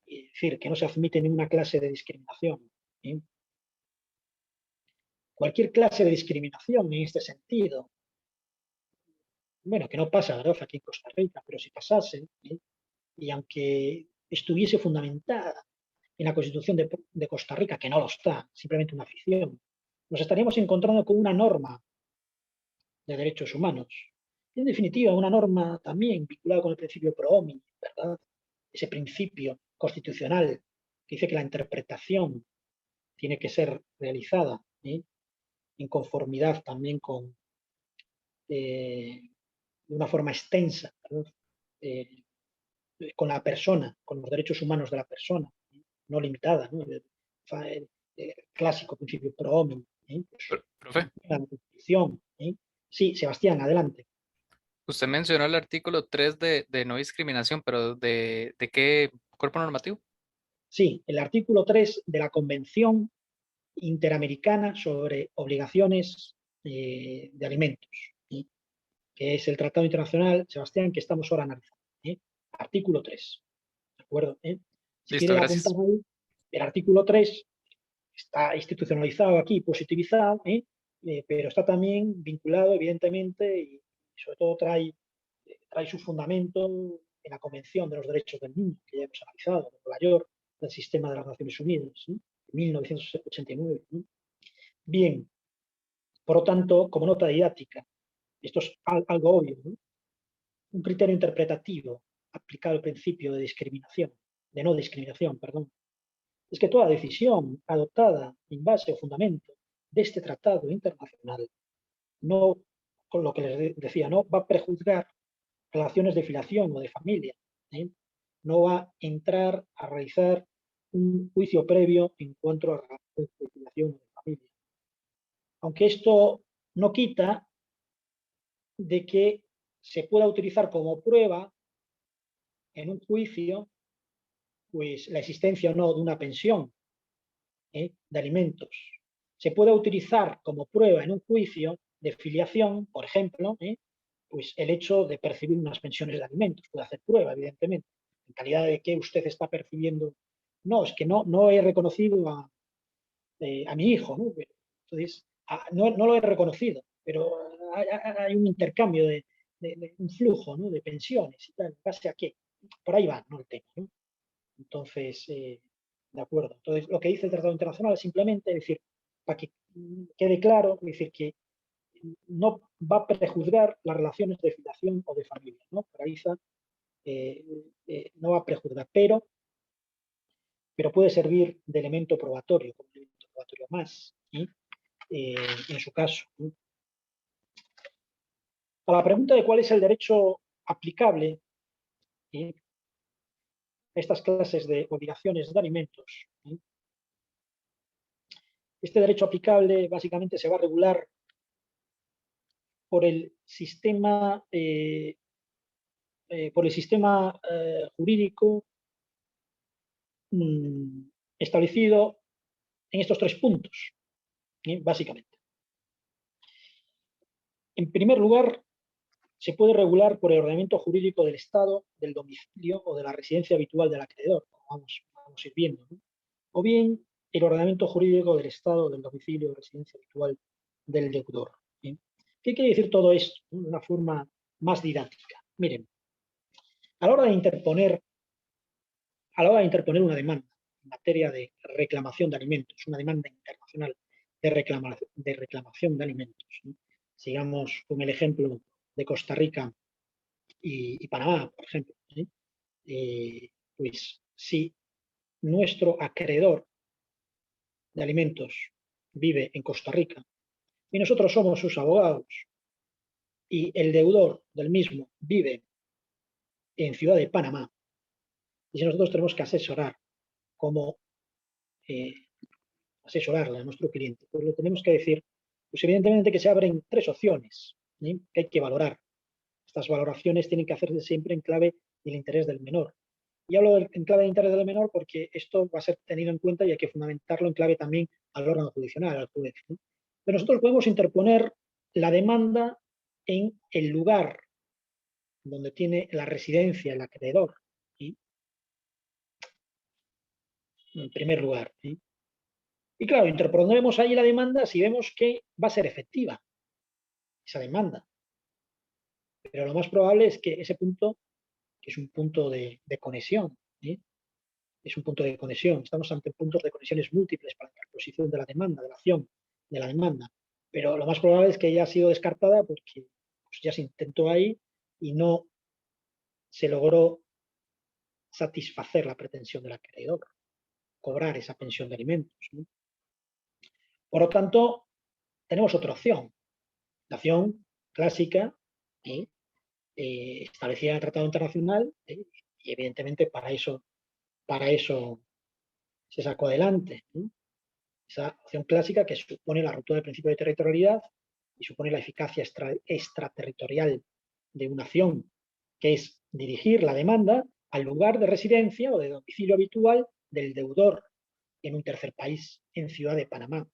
Es decir, que no se admite ninguna clase de discriminación. ¿Sí? Cualquier clase de discriminación en este sentido, bueno, que no pasa, ¿verdad?, aquí en Costa Rica, pero si pasase, y aunque estuviese fundamentada en la Constitución de Costa Rica, que no lo está, simplemente una ficción, nos estaríamos encontrando con una norma de derechos humanos. Y en definitiva, una norma también vinculada con el principio pro homini, ¿verdad? Ese principio constitucional que dice que la interpretación tiene que ser realizada en conformidad también de una forma extensa, con la persona, con los derechos humanos de la persona, no limitada, ¿no? El clásico principio pro homini. Pues, Profe, la Constitución. Sí, Sebastián, adelante. usted mencionó el artículo 3 de no discriminación, pero ¿de qué cuerpo normativo? Sí, el artículo 3 de la Convención Interamericana sobre Obligaciones de Alimentos, ¿sí?, que es el Tratado Internacional, Sebastián, que estamos ahora analizando. Artículo 3. ¿De acuerdo? Si Listo, quiere apuntar gracias. ahí, el artículo 3 está institucionalizado aquí, positivizado, pero está también vinculado, evidentemente, y sobre todo trae su fundamento en la Convención de los Derechos del Niño, que ya hemos analizado, de Nueva York, del sistema de las Naciones Unidas, de 1989. Bien, por lo tanto, como nota didáctica, esto es algo obvio, ¿no?, un criterio interpretativo aplicado al principio de discriminación, de no discriminación, perdón, es que toda decisión adoptada en base o fundamento de este tratado internacional no, con lo que les decía, no va a prejuzgar relaciones de filiación o de familia, no va a entrar a realizar un juicio previo en cuanto a la filiación de familia. Aunque esto no quita de que se pueda utilizar como prueba en un juicio pues la existencia o no de una pensión de alimentos. Se puede utilizar como prueba en un juicio de filiación, por ejemplo, pues el hecho de percibir unas pensiones de alimentos. Puede hacer prueba, evidentemente, en calidad de que usted está percibiendo. No, es que no he reconocido a mi hijo, ¿no? Entonces, no lo he reconocido, pero hay un intercambio de un flujo, ¿no? De pensiones y tal. ¿En base a qué? Por ahí va, ¿no? El tema, ¿no? Entonces, de acuerdo. Entonces, lo que dice el Tratado Internacional es simplemente decir, para que quede claro, es decir, que no va a prejuzgar las relaciones de filiación o de familia, ¿no? Paraliza, no va a prejuzgar, pero puede servir de elemento probatorio, como elemento probatorio más, en su caso. A la pregunta de cuál es el derecho aplicable a estas clases de obligaciones de alimentos, este derecho aplicable básicamente se va a regular por el sistema, jurídico establecido en estos 3 puntos, básicamente. En primer lugar, se puede regular por el ordenamiento jurídico del Estado, del domicilio o de la residencia habitual del acreedor, como vamos a ir viendo, ¿no? O bien el ordenamiento jurídico del Estado, del domicilio o residencia habitual del deudor. ¿Qué quiere decir todo esto de una forma más didáctica? Miren, a la hora de interponer una demanda en materia de reclamación de alimentos, una demanda internacional de reclamación de alimentos, ¿no? Sigamos con el ejemplo de Costa Rica y Panamá, por ejemplo, pues si nuestro acreedor de alimentos vive en Costa Rica y nosotros somos sus abogados y el deudor del mismo vive en Ciudad de Panamá, y si nosotros tenemos que asesorar cómo asesorarle a nuestro cliente, pues le tenemos que decir, pues evidentemente que se abren 3 opciones que hay que valorar. Estas valoraciones tienen que hacerse siempre en clave del interés del menor. Y hablo en clave de interés del menor porque esto va a ser tenido en cuenta y hay que fundamentarlo en clave también al órgano judicial, al juez, ¿no? Pero nosotros podemos interponer la demanda en el lugar donde tiene la residencia el acreedor, ¿sí? En primer lugar, ¿sí? Y claro, interpondremos ahí la demanda si vemos que va a ser efectiva esa demanda. Pero lo más probable es que ese punto, que es un punto de conexión, ¿sí? Es un punto de conexión. Estamos ante puntos de conexiones múltiples para la interposición de la demanda, de la acción de la demanda. Pero lo más probable es que haya sido descartada porque pues, ya se intentó ahí y no se logró satisfacer la pretensión del acreedor, cobrar esa pensión de alimentos, ¿no? Por lo tanto, tenemos otra opción, la opción clásica, establecida en el Tratado Internacional, y evidentemente para eso se sacó adelante, ¿no? Esa opción clásica que supone la ruptura del principio de territorialidad y supone la eficacia extraterritorial de una acción, que es dirigir la demanda al lugar de residencia o de domicilio habitual del deudor en un tercer país, en Ciudad de Panamá,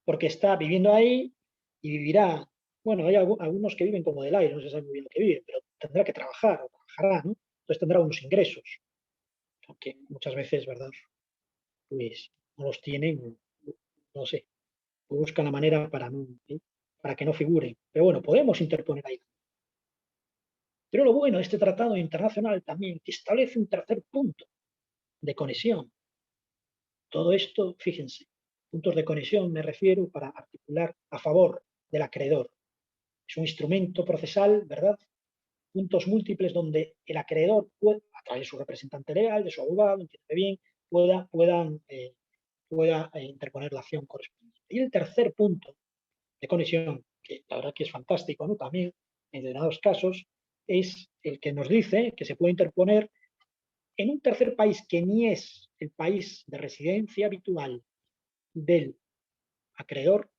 porque está viviendo ahí y vivirá, bueno, hay algunos que viven como del aire, no se sabe muy bien lo que viven, pero tendrá que trabajar o trabajará, ¿no? Entonces tendrá unos ingresos, aunque muchas veces, ¿verdad? Pues no los tienen, no sé, buscan la manera para que no figure. Pero bueno, podemos interponer ahí. Pero lo bueno de este tratado internacional también que establece un tercer punto de conexión. Todo esto, fíjense, puntos de conexión me refiero para articular a favor del acreedor. Es un instrumento procesal, ¿verdad? Puntos múltiples donde el acreedor puede, a través de su representante legal, de su abogado, entiende bien, pueda interponer la acción correspondiente. Y el tercer punto de conexión, que la verdad que es fantástico, ¿no? También en determinados casos, es el que nos dice que se puede interponer en un tercer país que ni es el país de residencia habitual del acreedor,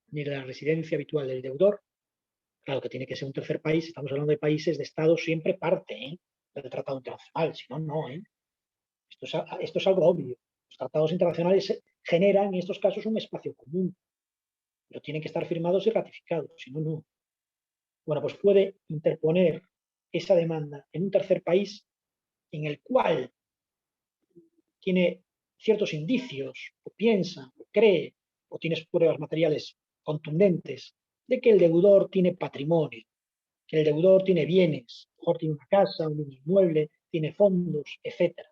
ni de la residencia habitual del deudor, claro que tiene que ser un tercer país, estamos hablando de países de Estado siempre parte del tratado internacional, si no, no. Esto es algo obvio. Los tratados internacionales generan en estos casos un espacio común, pero tienen que estar firmados y ratificados, si no, no. Bueno, pues puede interponer esa demanda en un tercer país en el cual tiene ciertos indicios, o piensa, o cree, o tiene pruebas materiales contundentes de que el deudor tiene patrimonio, que el deudor tiene bienes, mejor tiene una casa, un inmueble, tiene fondos, etcétera,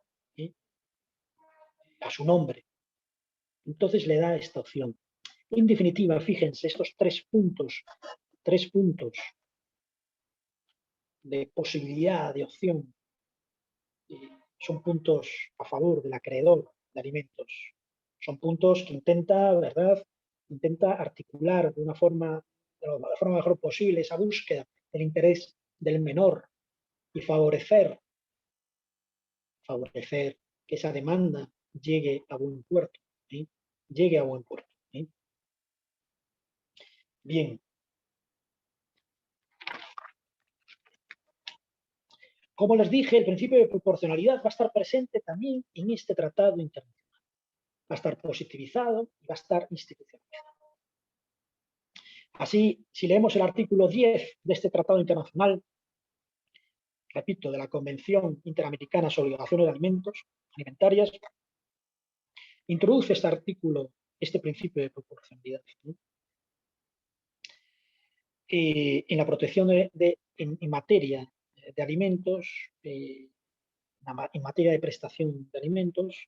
a su nombre. Entonces le da esta opción. En definitiva, fíjense, estos tres puntos de posibilidad, de opción, son puntos a favor del acreedor de alimentos. Son puntos que intenta, ¿verdad? Intenta articular de la forma mejor posible esa búsqueda del interés del menor y favorecer que esa demanda llegue a buen puerto. Llegue a buen puerto. Bien. Como les dije, el principio de proporcionalidad va a estar presente también en este tratado internacional. Va a estar positivizado y va a estar institucionalizado. Así, si leemos el artículo 10 de este tratado internacional, repito, de la Convención Interamericana sobre Obligaciones de Alimentos Alimentarias, introduce este artículo, este principio de proporcionalidad. En la protección en materia de alimentos, en materia de prestación de alimentos,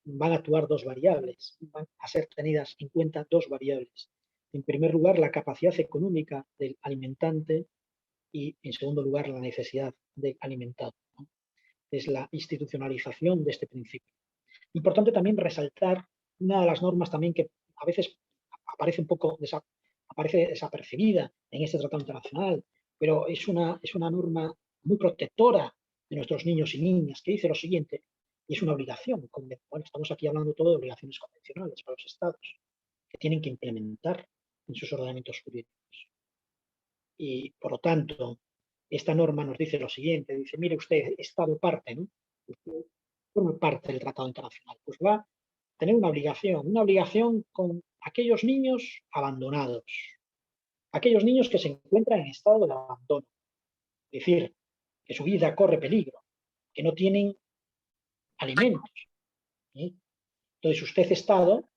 van a actuar dos variables, van a ser tenidas en cuenta dos variables. En primer lugar, la capacidad económica del alimentante y, en segundo lugar, la necesidad del alimentado. Es la institucionalización de este principio. Importante también resaltar una de las normas también que a veces aparece un poco aparece desapercibida en este tratado internacional, pero es una norma muy protectora de nuestros niños y niñas, que dice lo siguiente, y es una obligación. Bueno, estamos aquí hablando todo de obligaciones convencionales para los estados, que tienen que implementar en sus ordenamientos jurídicos. Y, por lo tanto, esta norma nos dice lo siguiente, dice, mire usted, Estado parte, ¿no? Usted forma parte del tratado internacional, pues va a tener una obligación con aquellos niños abandonados, aquellos niños que se encuentran en estado de abandono, es decir, que su vida corre peligro, que no tienen alimentos. Entonces usted, Estado,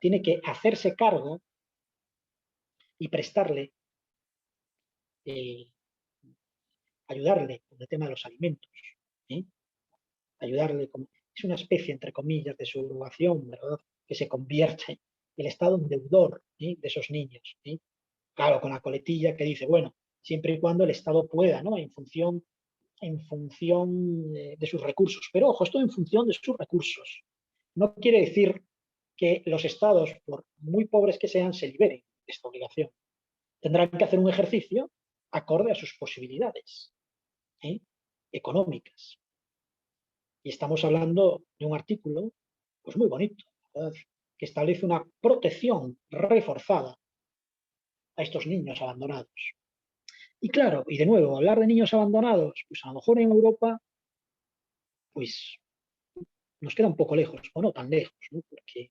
tiene que hacerse cargo y prestarle, ayudarle con el tema de los alimentos. Ayudarle, es una especie, entre comillas, de subrogación, ¿verdad? Que se convierte el Estado en deudor de esos niños. Claro, con la coletilla que dice, bueno, siempre y cuando el Estado pueda, ¿no? En función de sus recursos. Pero ojo, esto en función de sus recursos. No quiere decir que los estados, por muy pobres que sean, se liberen de esta obligación. Tendrán que hacer un ejercicio acorde a sus posibilidades económicas. Y estamos hablando de un artículo pues muy bonito, ¿verdad? Que establece una protección reforzada a estos niños abandonados. Y claro, y de nuevo, hablar de niños abandonados, pues a lo mejor en Europa, pues nos queda un poco lejos, o no tan lejos, ¿no? Porque,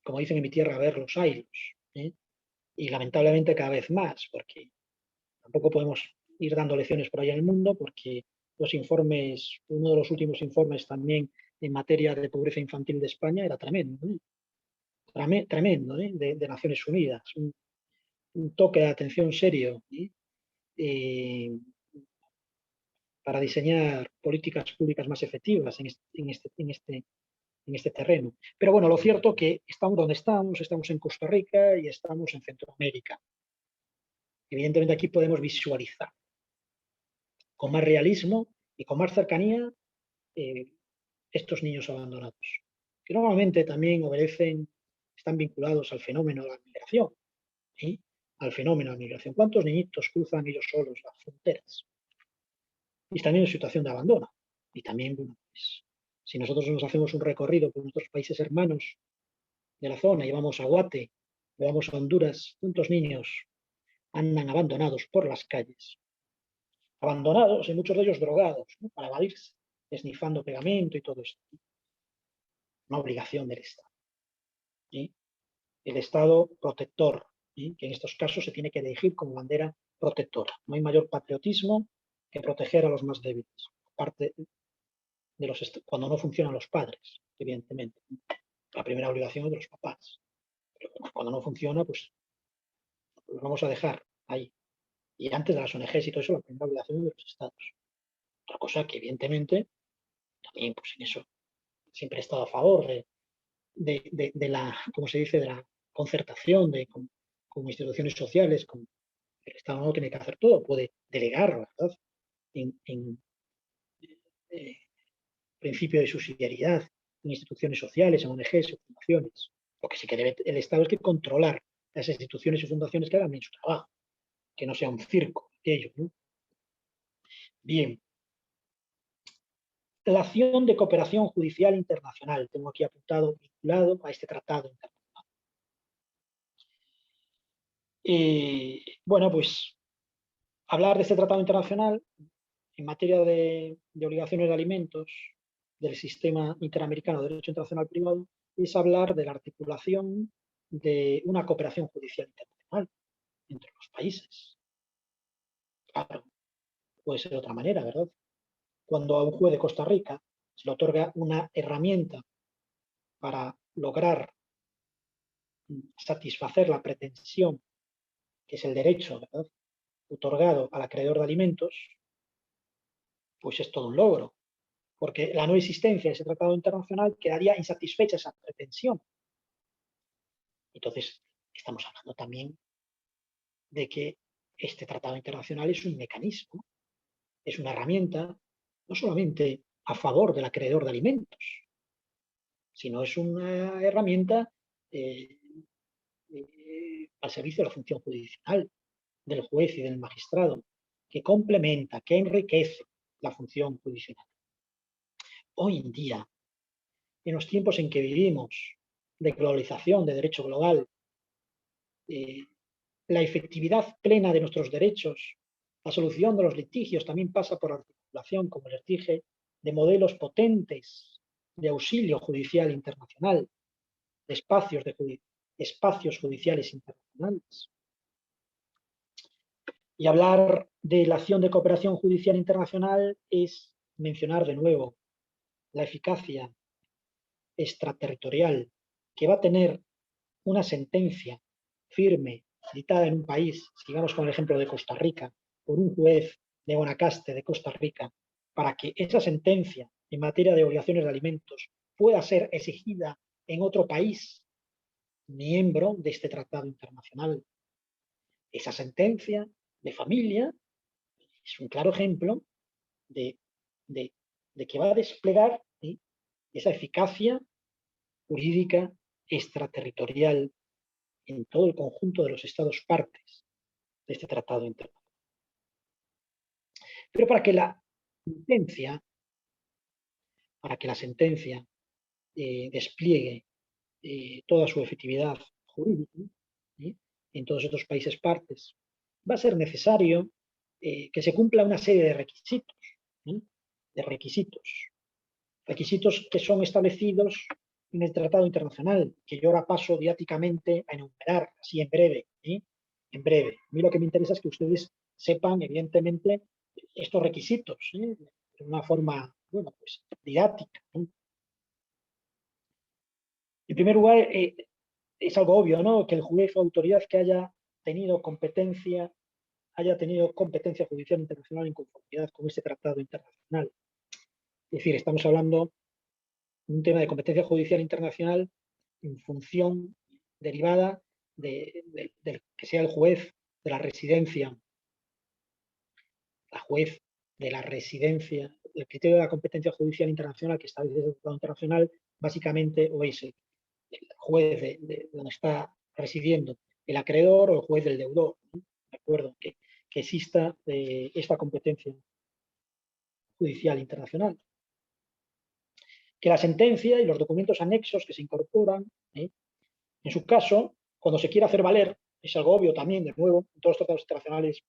como dicen en mi tierra, a ver los airos, y lamentablemente cada vez más, porque tampoco podemos ir dando lecciones por allá en el mundo, porque los informes, uno de los últimos informes también en materia de pobreza infantil de España era tremendo, tremendo, de Naciones Unidas, un toque de atención serio para diseñar políticas públicas más efectivas en este terreno. Pero bueno, lo cierto es que estamos donde estamos en Costa Rica y estamos en Centroamérica. Evidentemente aquí podemos visualizar con más realismo y con más cercanía estos niños abandonados, que normalmente también están vinculados al fenómeno de la migración, al fenómeno de la migración. ¿Cuántos niñitos cruzan ellos solos las fronteras? y están en situación de abandono. Y también, bueno, pues, si nosotros nos hacemos un recorrido por nuestros países hermanos de la zona y vamos a Guate, o vamos a Honduras, ¿cuántos niños andan abandonados por las calles? Abandonados y muchos de ellos drogados, ¿no?, para evadirse, esnifando pegamento y todo esto. Una obligación del Estado. ¿Sí? El Estado protector, ¿sí?, que en estos casos se tiene que elegir como bandera protectora. No hay mayor patriotismo que proteger a los más débiles, aparte de cuando no funcionan los padres, evidentemente. La primera obligación es de los papás. Pero cuando no funciona, pues los vamos a dejar ahí. Y antes de las ONGs y todo eso, la primera obligación es de los estados. Otra cosa que, evidentemente, también, pues en eso siempre he estado a favor de la, como se dice, de la concertación con instituciones sociales. El Estado no tiene que hacer todo, puede delegar, ¿verdad?, en principio de subsidiariedad, en instituciones sociales, en ONGs o fundaciones. Lo que sí que debe el Estado es que controlar las instituciones y fundaciones que hagan bien su trabajo, que no sea un circo aquello, ¿no? Bien. La acción de cooperación judicial internacional, tengo aquí apuntado, vinculado a este tratado internacional. Bueno, pues hablar de este tratado internacional en materia de obligaciones de alimentos del sistema interamericano de derecho internacional privado es hablar de la articulación de una cooperación judicial internacional entre los países. Claro, puede ser de otra manera, ¿verdad? Cuando a un juez de Costa Rica se le otorga una herramienta para lograr satisfacer la pretensión, que es el derecho, ¿verdad?, otorgado al acreedor de alimentos, pues es todo un logro, porque la no existencia de ese tratado internacional quedaría insatisfecha esa pretensión. Entonces, estamos hablando también de que este tratado internacional es un mecanismo, es una herramienta, no solamente a favor del acreedor de alimentos, sino es una herramienta al servicio de la función judicial, del juez y del magistrado, que complementa, que enriquece la función judicial. Hoy en día, en los tiempos en que vivimos, de globalización, de derecho global, la efectividad plena de nuestros derechos, la solución de los litigios también pasa por la articulación, como les dije, de modelos potentes de auxilio judicial internacional, de espacios judiciales internacionales. Y hablar de la acción de cooperación judicial internacional es mencionar de nuevo la eficacia extraterritorial que va a tener una sentencia firme dictada en un país, sigamos con el ejemplo de Costa Rica, por un juez de Guanacaste de Costa Rica, para que esa sentencia en materia de obligaciones de alimentos pueda ser exigida en otro país miembro de este tratado internacional. Esa sentencia de familia es un claro ejemplo de que va a desplegar, ¿sí?, esa eficacia jurídica extraterritorial en todo el conjunto de los estados partes de este tratado internacional. Pero para que la sentencia despliegue toda su efectividad jurídica, ¿sí?, en todos estos países partes, va a ser necesario que se cumpla una serie de requisitos, ¿sí?, requisitos que son establecidos en el Tratado Internacional, que yo ahora paso didácticamente a enumerar, así en breve, ¿sí?, en breve. A mí lo que me interesa es que ustedes sepan, evidentemente, estos requisitos, ¿sí?, de una forma, bueno, pues, didáctica, ¿sí? En primer lugar, es algo obvio, ¿no?, que el juez o autoridad que haya tenido competencia judicial internacional en conformidad con este tratado internacional. Es decir, estamos hablando de un tema de competencia judicial internacional en función derivada del que sea el juez de la residencia, el criterio de la competencia judicial internacional que establece el tratado internacional, básicamente, o es el juez de donde está residiendo el acreedor o el juez del deudor, ¿no? De acuerdo, que exista esta competencia judicial internacional. Que la sentencia y los documentos anexos que se incorporan, en su caso, cuando se quiere hacer valer, es algo obvio también, de nuevo, en todos los tratados internacionales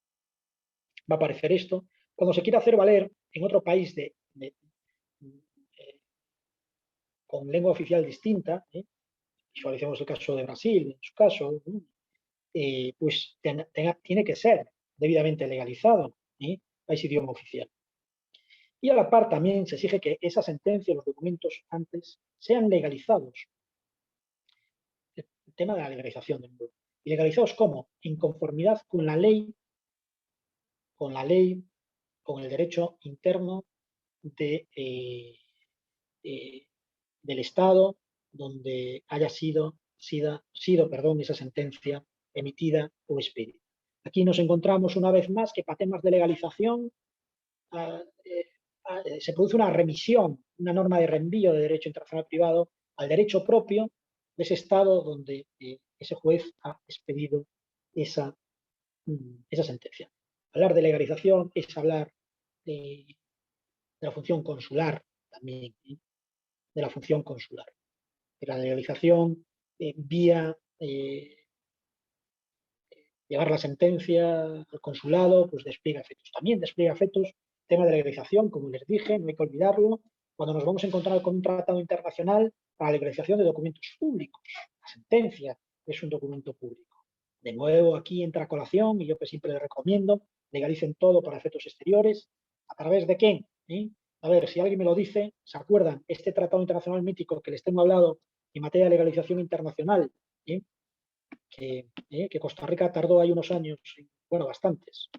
va a aparecer esto, cuando se quiere hacer valer en otro país con lengua oficial distinta, visualicemos el caso de Brasil, en su caso, pues tiene que ser debidamente legalizado, país idioma oficial. Y a la par también se exige que esa sentencia y los documentos antes sean legalizados. El tema de la legalización de nuevo. ¿Y legalizados cómo? En conformidad con la ley, con el derecho interno del Estado donde haya sido esa sentencia emitida o expedida. Aquí nos encontramos una vez más que para temas de legalización se produce una remisión, una norma de reenvío de derecho internacional privado al derecho propio de ese Estado donde ese juez ha expedido esa sentencia. Hablar de legalización es hablar de la función consular también, de la función consular. De la legalización vía llevar la sentencia al consulado, pues despliega efectos. También despliega efectos, tema de legalización, como les dije, no hay que olvidarlo, cuando nos vamos a encontrar con un tratado internacional para la legalización de documentos públicos. La sentencia es un documento público. De nuevo, aquí entra a colación, y yo que siempre les recomiendo, legalicen todo para efectos exteriores. ¿A través de qué? A ver, si alguien me lo dice, ¿se acuerdan? Este tratado internacional mítico que les tengo hablado en materia de legalización internacional, que Costa Rica tardó ahí unos años, bueno, bastantes.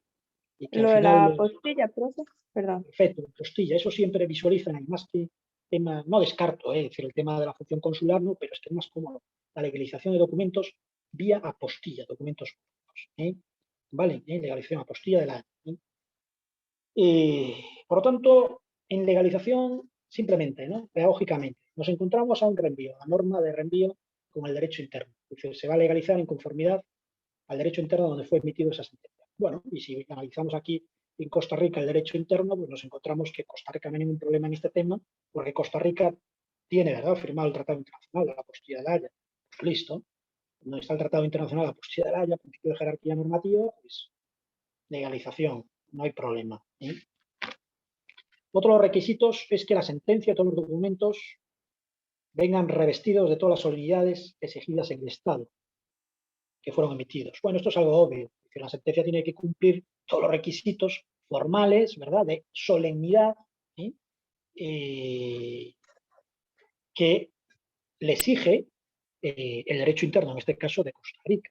Y que Lo al de la final, postilla, profe, perdón. perfecto, postilla, eso siempre visualizan, además que tema, no descarto, es decir, el tema de la función consular, no, pero es que es más cómodo. La legalización de documentos vía apostilla, documentos públicos, ¿vale? Legalización apostilla de la... por lo tanto, en legalización, simplemente, ¿no? Pedagógicamente, nos encontramos a un reenvío, la norma de reenvío con el derecho interno. Es decir, se va a legalizar en conformidad al derecho interno donde fue emitido esa sentencia. Bueno, y si analizamos aquí en Costa Rica el derecho interno, pues nos encontramos que Costa Rica no hay ningún problema en este tema, porque Costa Rica tiene, ¿verdad?, firmado el Tratado Internacional de la Apostilla de la Haya. Pues listo. No está el Tratado Internacional de la Apostilla de la Haya, principio de jerarquía normativa, pues legalización, no hay problema. Otro de los requisitos es que la sentencia y todos los documentos vengan revestidos de todas las solemnidades exigidas en el Estado que fueron emitidos. Bueno, esto es algo obvio, que la sentencia tiene que cumplir todos los requisitos formales, ¿verdad?, de solemnidad, que le exige el derecho interno, en este caso de Costa Rica,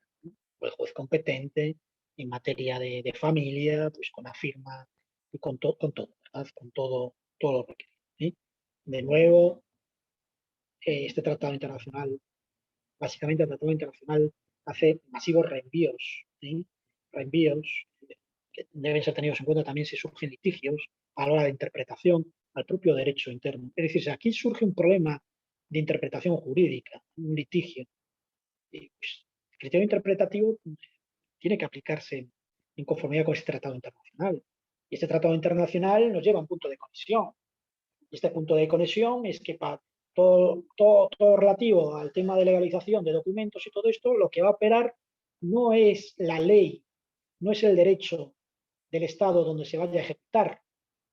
el juez competente en materia de familia, pues con la firma y con todo, ¿verdad?, con todo lo requerido. De nuevo, este tratado internacional, básicamente el tratado internacional hace masivos reenvíos, reenvíos que deben ser tenidos en cuenta también si surgen litigios a la hora de interpretación al propio derecho interno. Es decir, si aquí surge un problema de interpretación jurídica, un litigio, pues, el criterio interpretativo tiene que aplicarse en conformidad con este tratado internacional. Y este tratado internacional nos lleva a un punto de conexión. Y este punto de conexión es que para todo relativo al tema de legalización de documentos y todo esto, lo que va a operar no es la ley, no es el derecho del Estado donde se vaya a ejecutar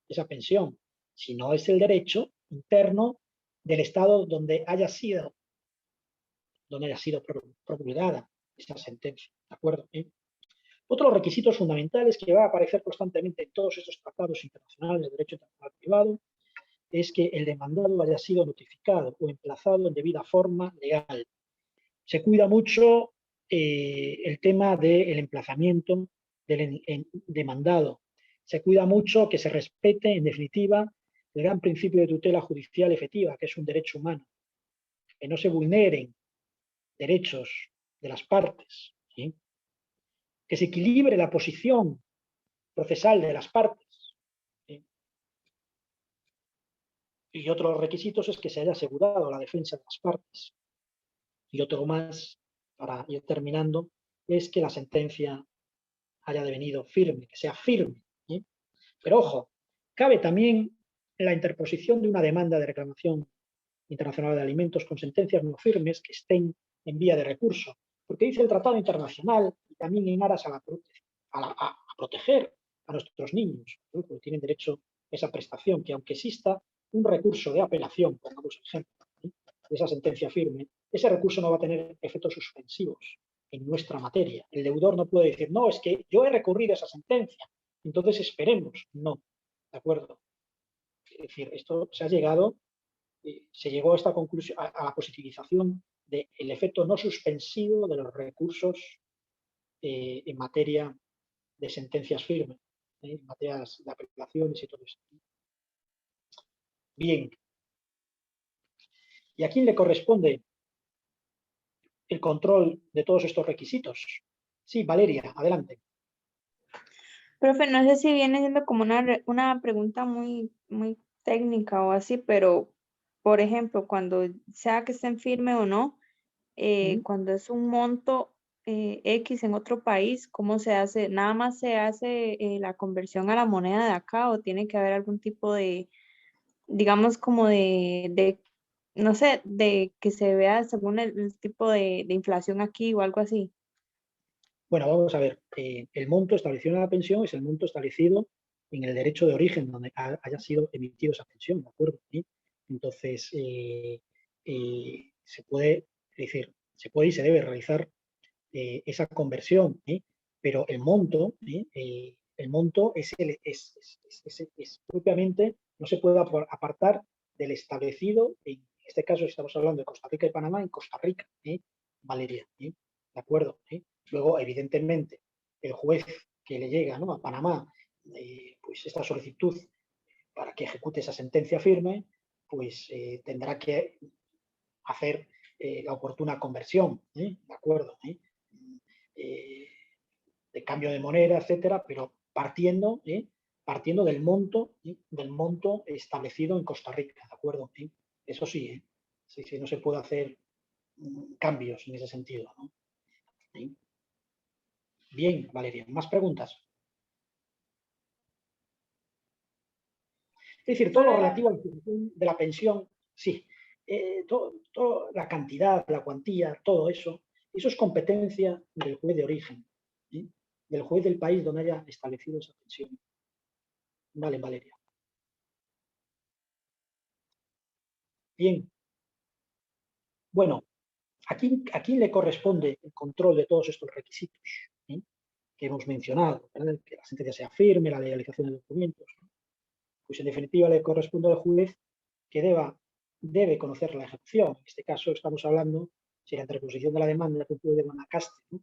esa pensión, sino es el derecho interno del Estado donde haya sido promulgada esa sentencia. ¿De acuerdo? Otros requisitos fundamentales que va a aparecer constantemente en todos estos tratados internacionales de derecho internacional privado es que el demandado haya sido notificado o emplazado en debida forma legal. Se cuida mucho el tema del emplazamiento del demandado. Se cuida mucho que se respete, en definitiva, el gran principio de tutela judicial efectiva, que es un derecho humano. Que no se vulneren derechos de las partes. ¿Sí? Que se equilibre la posición procesal de las partes. ¿Sí? Y otros requisitos es que se haya asegurado la defensa de las partes. Y otro más, para ir terminando, es que la sentencia haya devenido firme, que sea firme. ¿Sí? Pero ojo, cabe también la interposición de una demanda de reclamación internacional de alimentos con sentencias no firmes que estén en vía de recurso. Porque dice el Tratado Internacional, y también en aras a proteger a nuestros niños, ¿no? Porque tienen derecho a esa prestación, que aunque exista un recurso de apelación, pongamos ejemplo, ¿sí?, de esa sentencia firme, ese recurso no va a tener efectos suspensivos en nuestra materia. El deudor no puede decir, no, es que yo he recurrido a esa sentencia, entonces esperemos. No, ¿de acuerdo? Es decir, esto se llegó a esta conclusión, a la positivización del efecto no suspensivo de los recursos en materia de sentencias firmes, en materia de apelaciones y todo eso. Bien. ¿Y a quién le corresponde el control de todos estos requisitos? Sí, Valeria, adelante. Profe, no sé si viene siendo como una pregunta muy técnica o así, pero, por ejemplo, cuando sea que estén firme o no, cuando es un monto X en otro país, ¿cómo se hace? ¿Nada más se hace la conversión a la moneda de acá o tiene que haber algún tipo de, digamos, como no sé, de que se vea según el tipo de inflación aquí o algo así? Bueno, vamos a ver. El monto establecido en la pensión es el monto establecido en el derecho de origen donde haya sido emitido esa pensión, ¿de acuerdo? ¿Sí? Entonces, se puede, es decir, se puede y se debe realizar esa conversión, pero el monto es propiamente, no se puede apartar del establecido, en este caso estamos hablando de Costa Rica y Panamá, en Costa Rica, Valeria, ¿de acuerdo? Luego, evidentemente, el juez que le llega, ¿no?, a Panamá, pues esta solicitud para que ejecute esa sentencia firme, pues tendrá que hacer la oportuna conversión, ¿de acuerdo? De cambio de moneda, etcétera, pero partiendo del monto establecido en Costa Rica, ¿de acuerdo? Eso sí, sí, no se puede hacer cambios en ese sentido, ¿no? Bien, Valeria, ¿más preguntas? Es decir, todo lo relativo a la institución de la pensión, sí, la cantidad, la cuantía, todo eso es competencia del juez de origen, ¿sí?, del juez del país donde haya establecido esa pensión. Vale, Valeria. Bien. Bueno, ¿a quién le corresponde el control de todos estos requisitos, ¿sí?, que hemos mencionado? ¿Verdad? Que la sentencia sea firme, la legalización de documentos, ¿no? Pues en definitiva le corresponde al juez que debe conocer la ejecución. En este caso estamos hablando, si la interposición de la demanda que un juez de Guanacaste, ¿no?,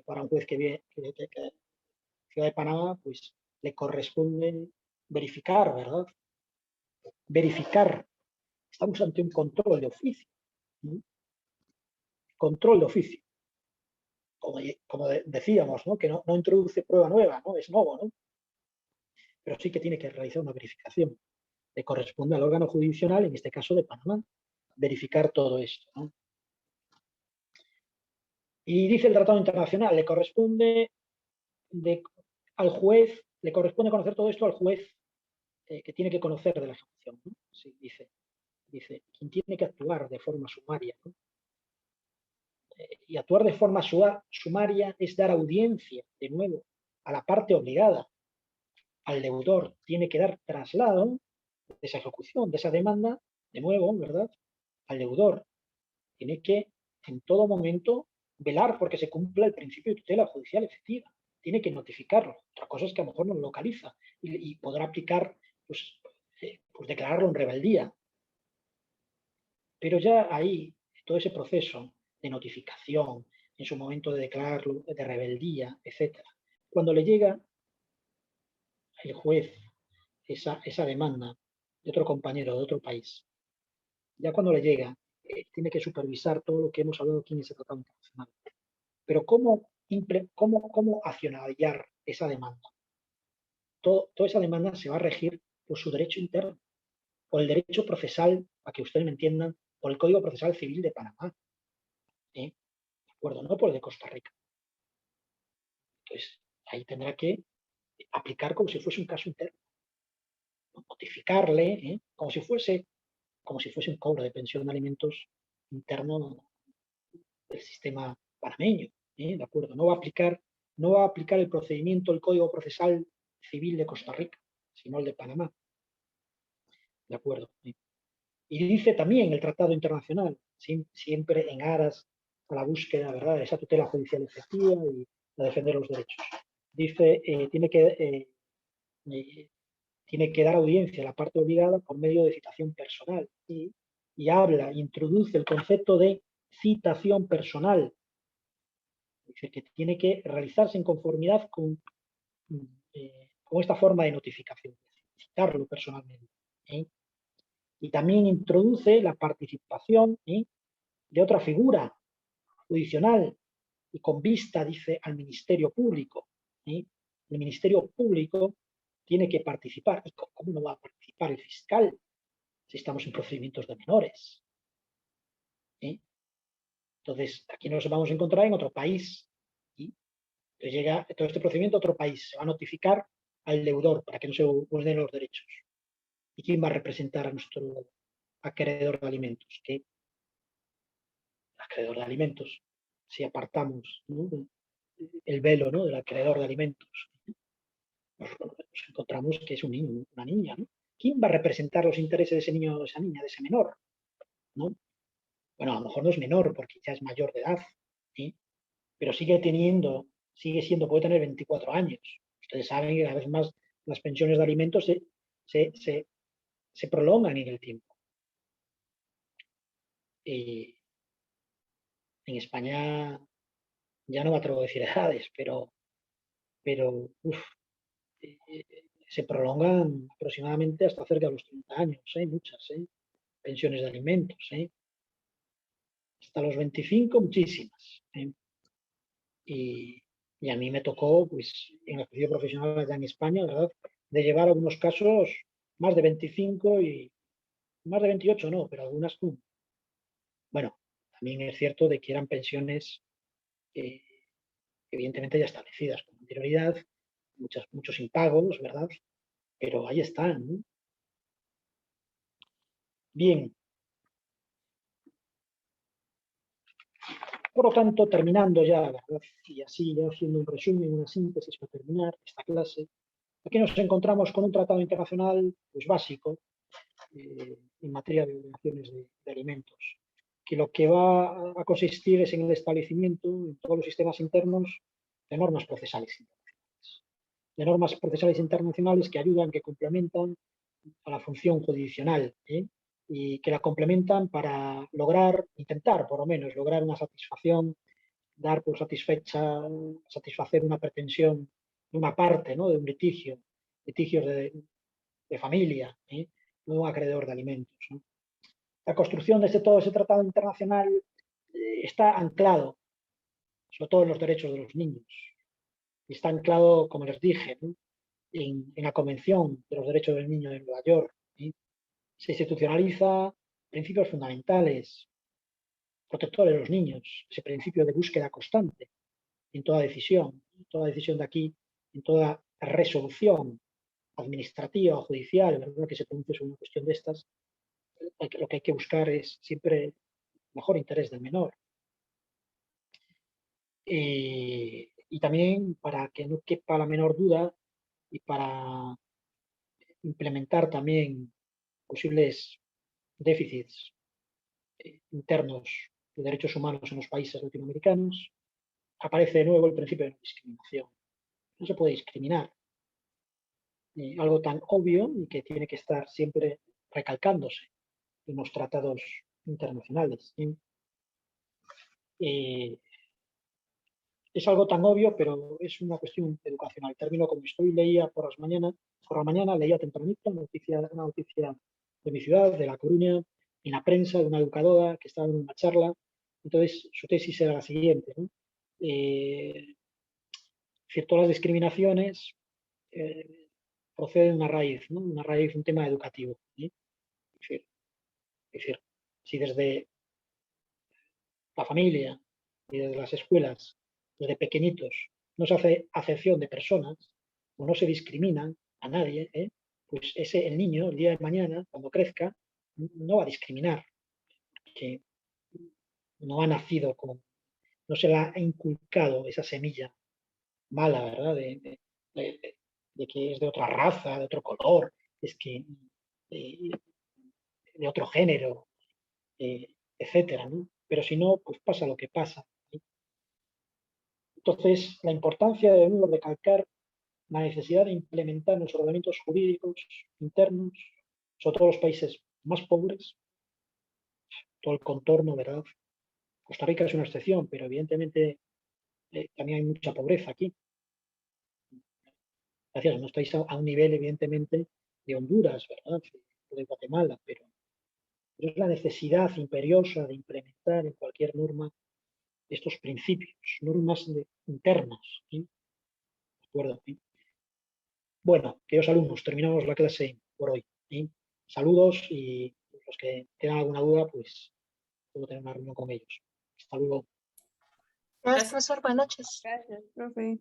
para un juez que Ciudad de Panamá, pues le corresponde verificar, ¿verdad? Verificar. Estamos ante un control de oficio, ¿no? Control de oficio. Como decíamos, ¿no?, que no introduce prueba nueva, ¿no?, es nuevo, ¿no? Pero sí que tiene que realizar una verificación. Le corresponde al órgano jurisdiccional, en este caso de Panamá, verificar todo esto, ¿no? Y dice el Tratado Internacional, le corresponde conocer todo esto al juez que tiene que conocer de la ejecución, ¿no? Sí, dice, quien tiene que actuar de forma sumaria, ¿no? Y actuar de forma sumaria es dar audiencia, de nuevo, a la parte obligada, al deudor. Tiene que dar traslado de esa ejecución, de esa demanda, de nuevo, ¿verdad?, al deudor. Tiene que, en todo momento, velar porque se cumpla el principio de tutela judicial efectiva. Tiene que notificarlo. Otra cosa es que a lo mejor no lo localiza y podrá aplicar, pues declararlo en rebeldía. Pero ya ahí, todo ese proceso de notificación, en su momento de declararlo, de rebeldía, etc., cuando le llega el juez esa demanda de otro compañero de otro país, ya cuando le llega, tiene que supervisar todo lo que hemos hablado aquí en ese tratado internacional. Pero ¿cómo accionar esa demanda? Toda esa demanda se va a regir por su derecho interno, por el derecho procesal, para que ustedes me entiendan, por el Código Procesal Civil de Panamá. ¿De acuerdo? No por el de Costa Rica. Entonces, ahí tendrá que aplicar como si fuese un caso interno. notificarle, como si fuese un cobro de pensión de alimentos interno del sistema panameño, ¿de acuerdo? No va a aplicar el procedimiento, el Código Procesal Civil de Costa Rica, sino el de Panamá, ¿de acuerdo? Y dice también el Tratado Internacional, siempre en aras a la búsqueda, ¿verdad?, de esa tutela judicial efectiva y a defender los derechos. Dice, tiene que dar audiencia a la parte obligada por medio de citación personal y introduce el concepto de citación personal. Dice que tiene que realizarse en conformidad con esta forma de notificación, citarlo personalmente. Y también introduce la participación de otra figura judicial y con vista, dice, al Ministerio Público. El Ministerio Público tiene que participar. ¿Y cómo no va a participar el fiscal si estamos en procedimientos de menores? Entonces, aquí nos vamos a encontrar en otro país. Llega todo este procedimiento a otro país. Se va a notificar al deudor para que no se vulneren los derechos. ¿Y quién va a representar a nuestro acreedor de alimentos? Que el acreedor de alimentos, si apartamos, ¿no?, el velo, ¿no?, del acreedor de alimentos, nos encontramos que es un niño, una niña, ¿no? ¿Quién va a representar los intereses de ese niño o de esa niña, de ese menor? ¿No? Bueno, a lo mejor no es menor porque ya es mayor de edad, pero sigue siendo, puede tener 24 años. Ustedes saben que cada vez más las pensiones de alimentos se prolongan en el tiempo. En España ya no me atrevo a decir edades, pero se prolongan aproximadamente hasta cerca de los 30 años, muchas pensiones de alimentos. Hasta los 25, muchísimas. Y a mí me tocó, pues, en el ejercicio profesional allá en España, ¿verdad?, de llevar algunos casos más de 25 y más de 28 no, pero algunas con... Bueno, también es cierto de que eran pensiones evidentemente ya establecidas con anterioridad, muchos impagos, ¿verdad? Pero ahí están, ¿no? Bien. Por lo tanto, terminando ya, ¿verdad?, y así ya haciendo un resumen, una síntesis para terminar esta clase, aquí nos encontramos con un tratado internacional, pues, básico en materia de obligaciones de alimentos, que lo que va a consistir es en el establecimiento en todos los sistemas internos de normas procesales internacionales, que ayudan, que complementan a la función jurisdiccional y que la complementan para intentar por lo menos lograr una satisfacción, dar por satisfacer una pretensión de una parte, ¿no?, de un litigios de familia, no un acreedor de alimentos, ¿no? La construcción de todo ese tratado internacional está anclado, sobre todo en los derechos de los niños. Está anclado, como les dije, ¿no?, en la Convención de los Derechos del Niño de Nueva York. Se institucionaliza principios fundamentales, protectores de los niños, ese principio de búsqueda constante en toda decisión de aquí, en toda resolución administrativa o judicial, ¿verdad?, que se produce sobre una cuestión de estas. Lo que hay que buscar es siempre el mejor interés del menor. Y también, para que no quepa la menor duda y para implementar también posibles déficits internos de derechos humanos en los países latinoamericanos, aparece de nuevo el principio de no discriminación. No se puede discriminar. Algo tan obvio y que tiene que estar siempre recalcándose en los tratados internacionales. Es algo tan obvio, pero es una cuestión educacional. Termino como estoy, leía por la mañana, leía tempranito una noticia de mi ciudad, de La Coruña, en la prensa, de una educadora que estaba en una charla. Entonces, su tesis era la siguiente, ¿no? Todas las discriminaciones proceden de una raíz, ¿no?, un tema educativo. Es decir, si desde la familia y desde las escuelas, desde pequeñitos, no se hace acepción de personas o no se discrimina a nadie, pues el niño, el día de mañana, cuando crezca, no va a discriminar, que no ha nacido no se le ha inculcado esa semilla mala, ¿verdad? De que es de otra raza, de otro color, es que de otro género, etcétera, ¿no? Pero si no, pues pasa lo que pasa. ¿Sí? Entonces, la importancia debemos recalcar la necesidad de implementar los ordenamientos jurídicos internos, sobre todo los países más pobres, todo el contorno, ¿verdad? Costa Rica es una excepción, pero evidentemente también hay mucha pobreza aquí. Gracias, no estáis a un nivel, evidentemente, de Honduras, ¿verdad? De Guatemala, pero es la necesidad imperiosa de implementar en cualquier norma estos principios, normas internas. ¿Sí? ¿De acuerdo? ¿Sí? Bueno, queridos alumnos, terminamos la clase por hoy. ¿Sí? Saludos y los que tengan alguna duda, pues puedo tener una reunión con ellos. Hasta luego. Gracias, profesor. Buenas noches. Gracias, profe.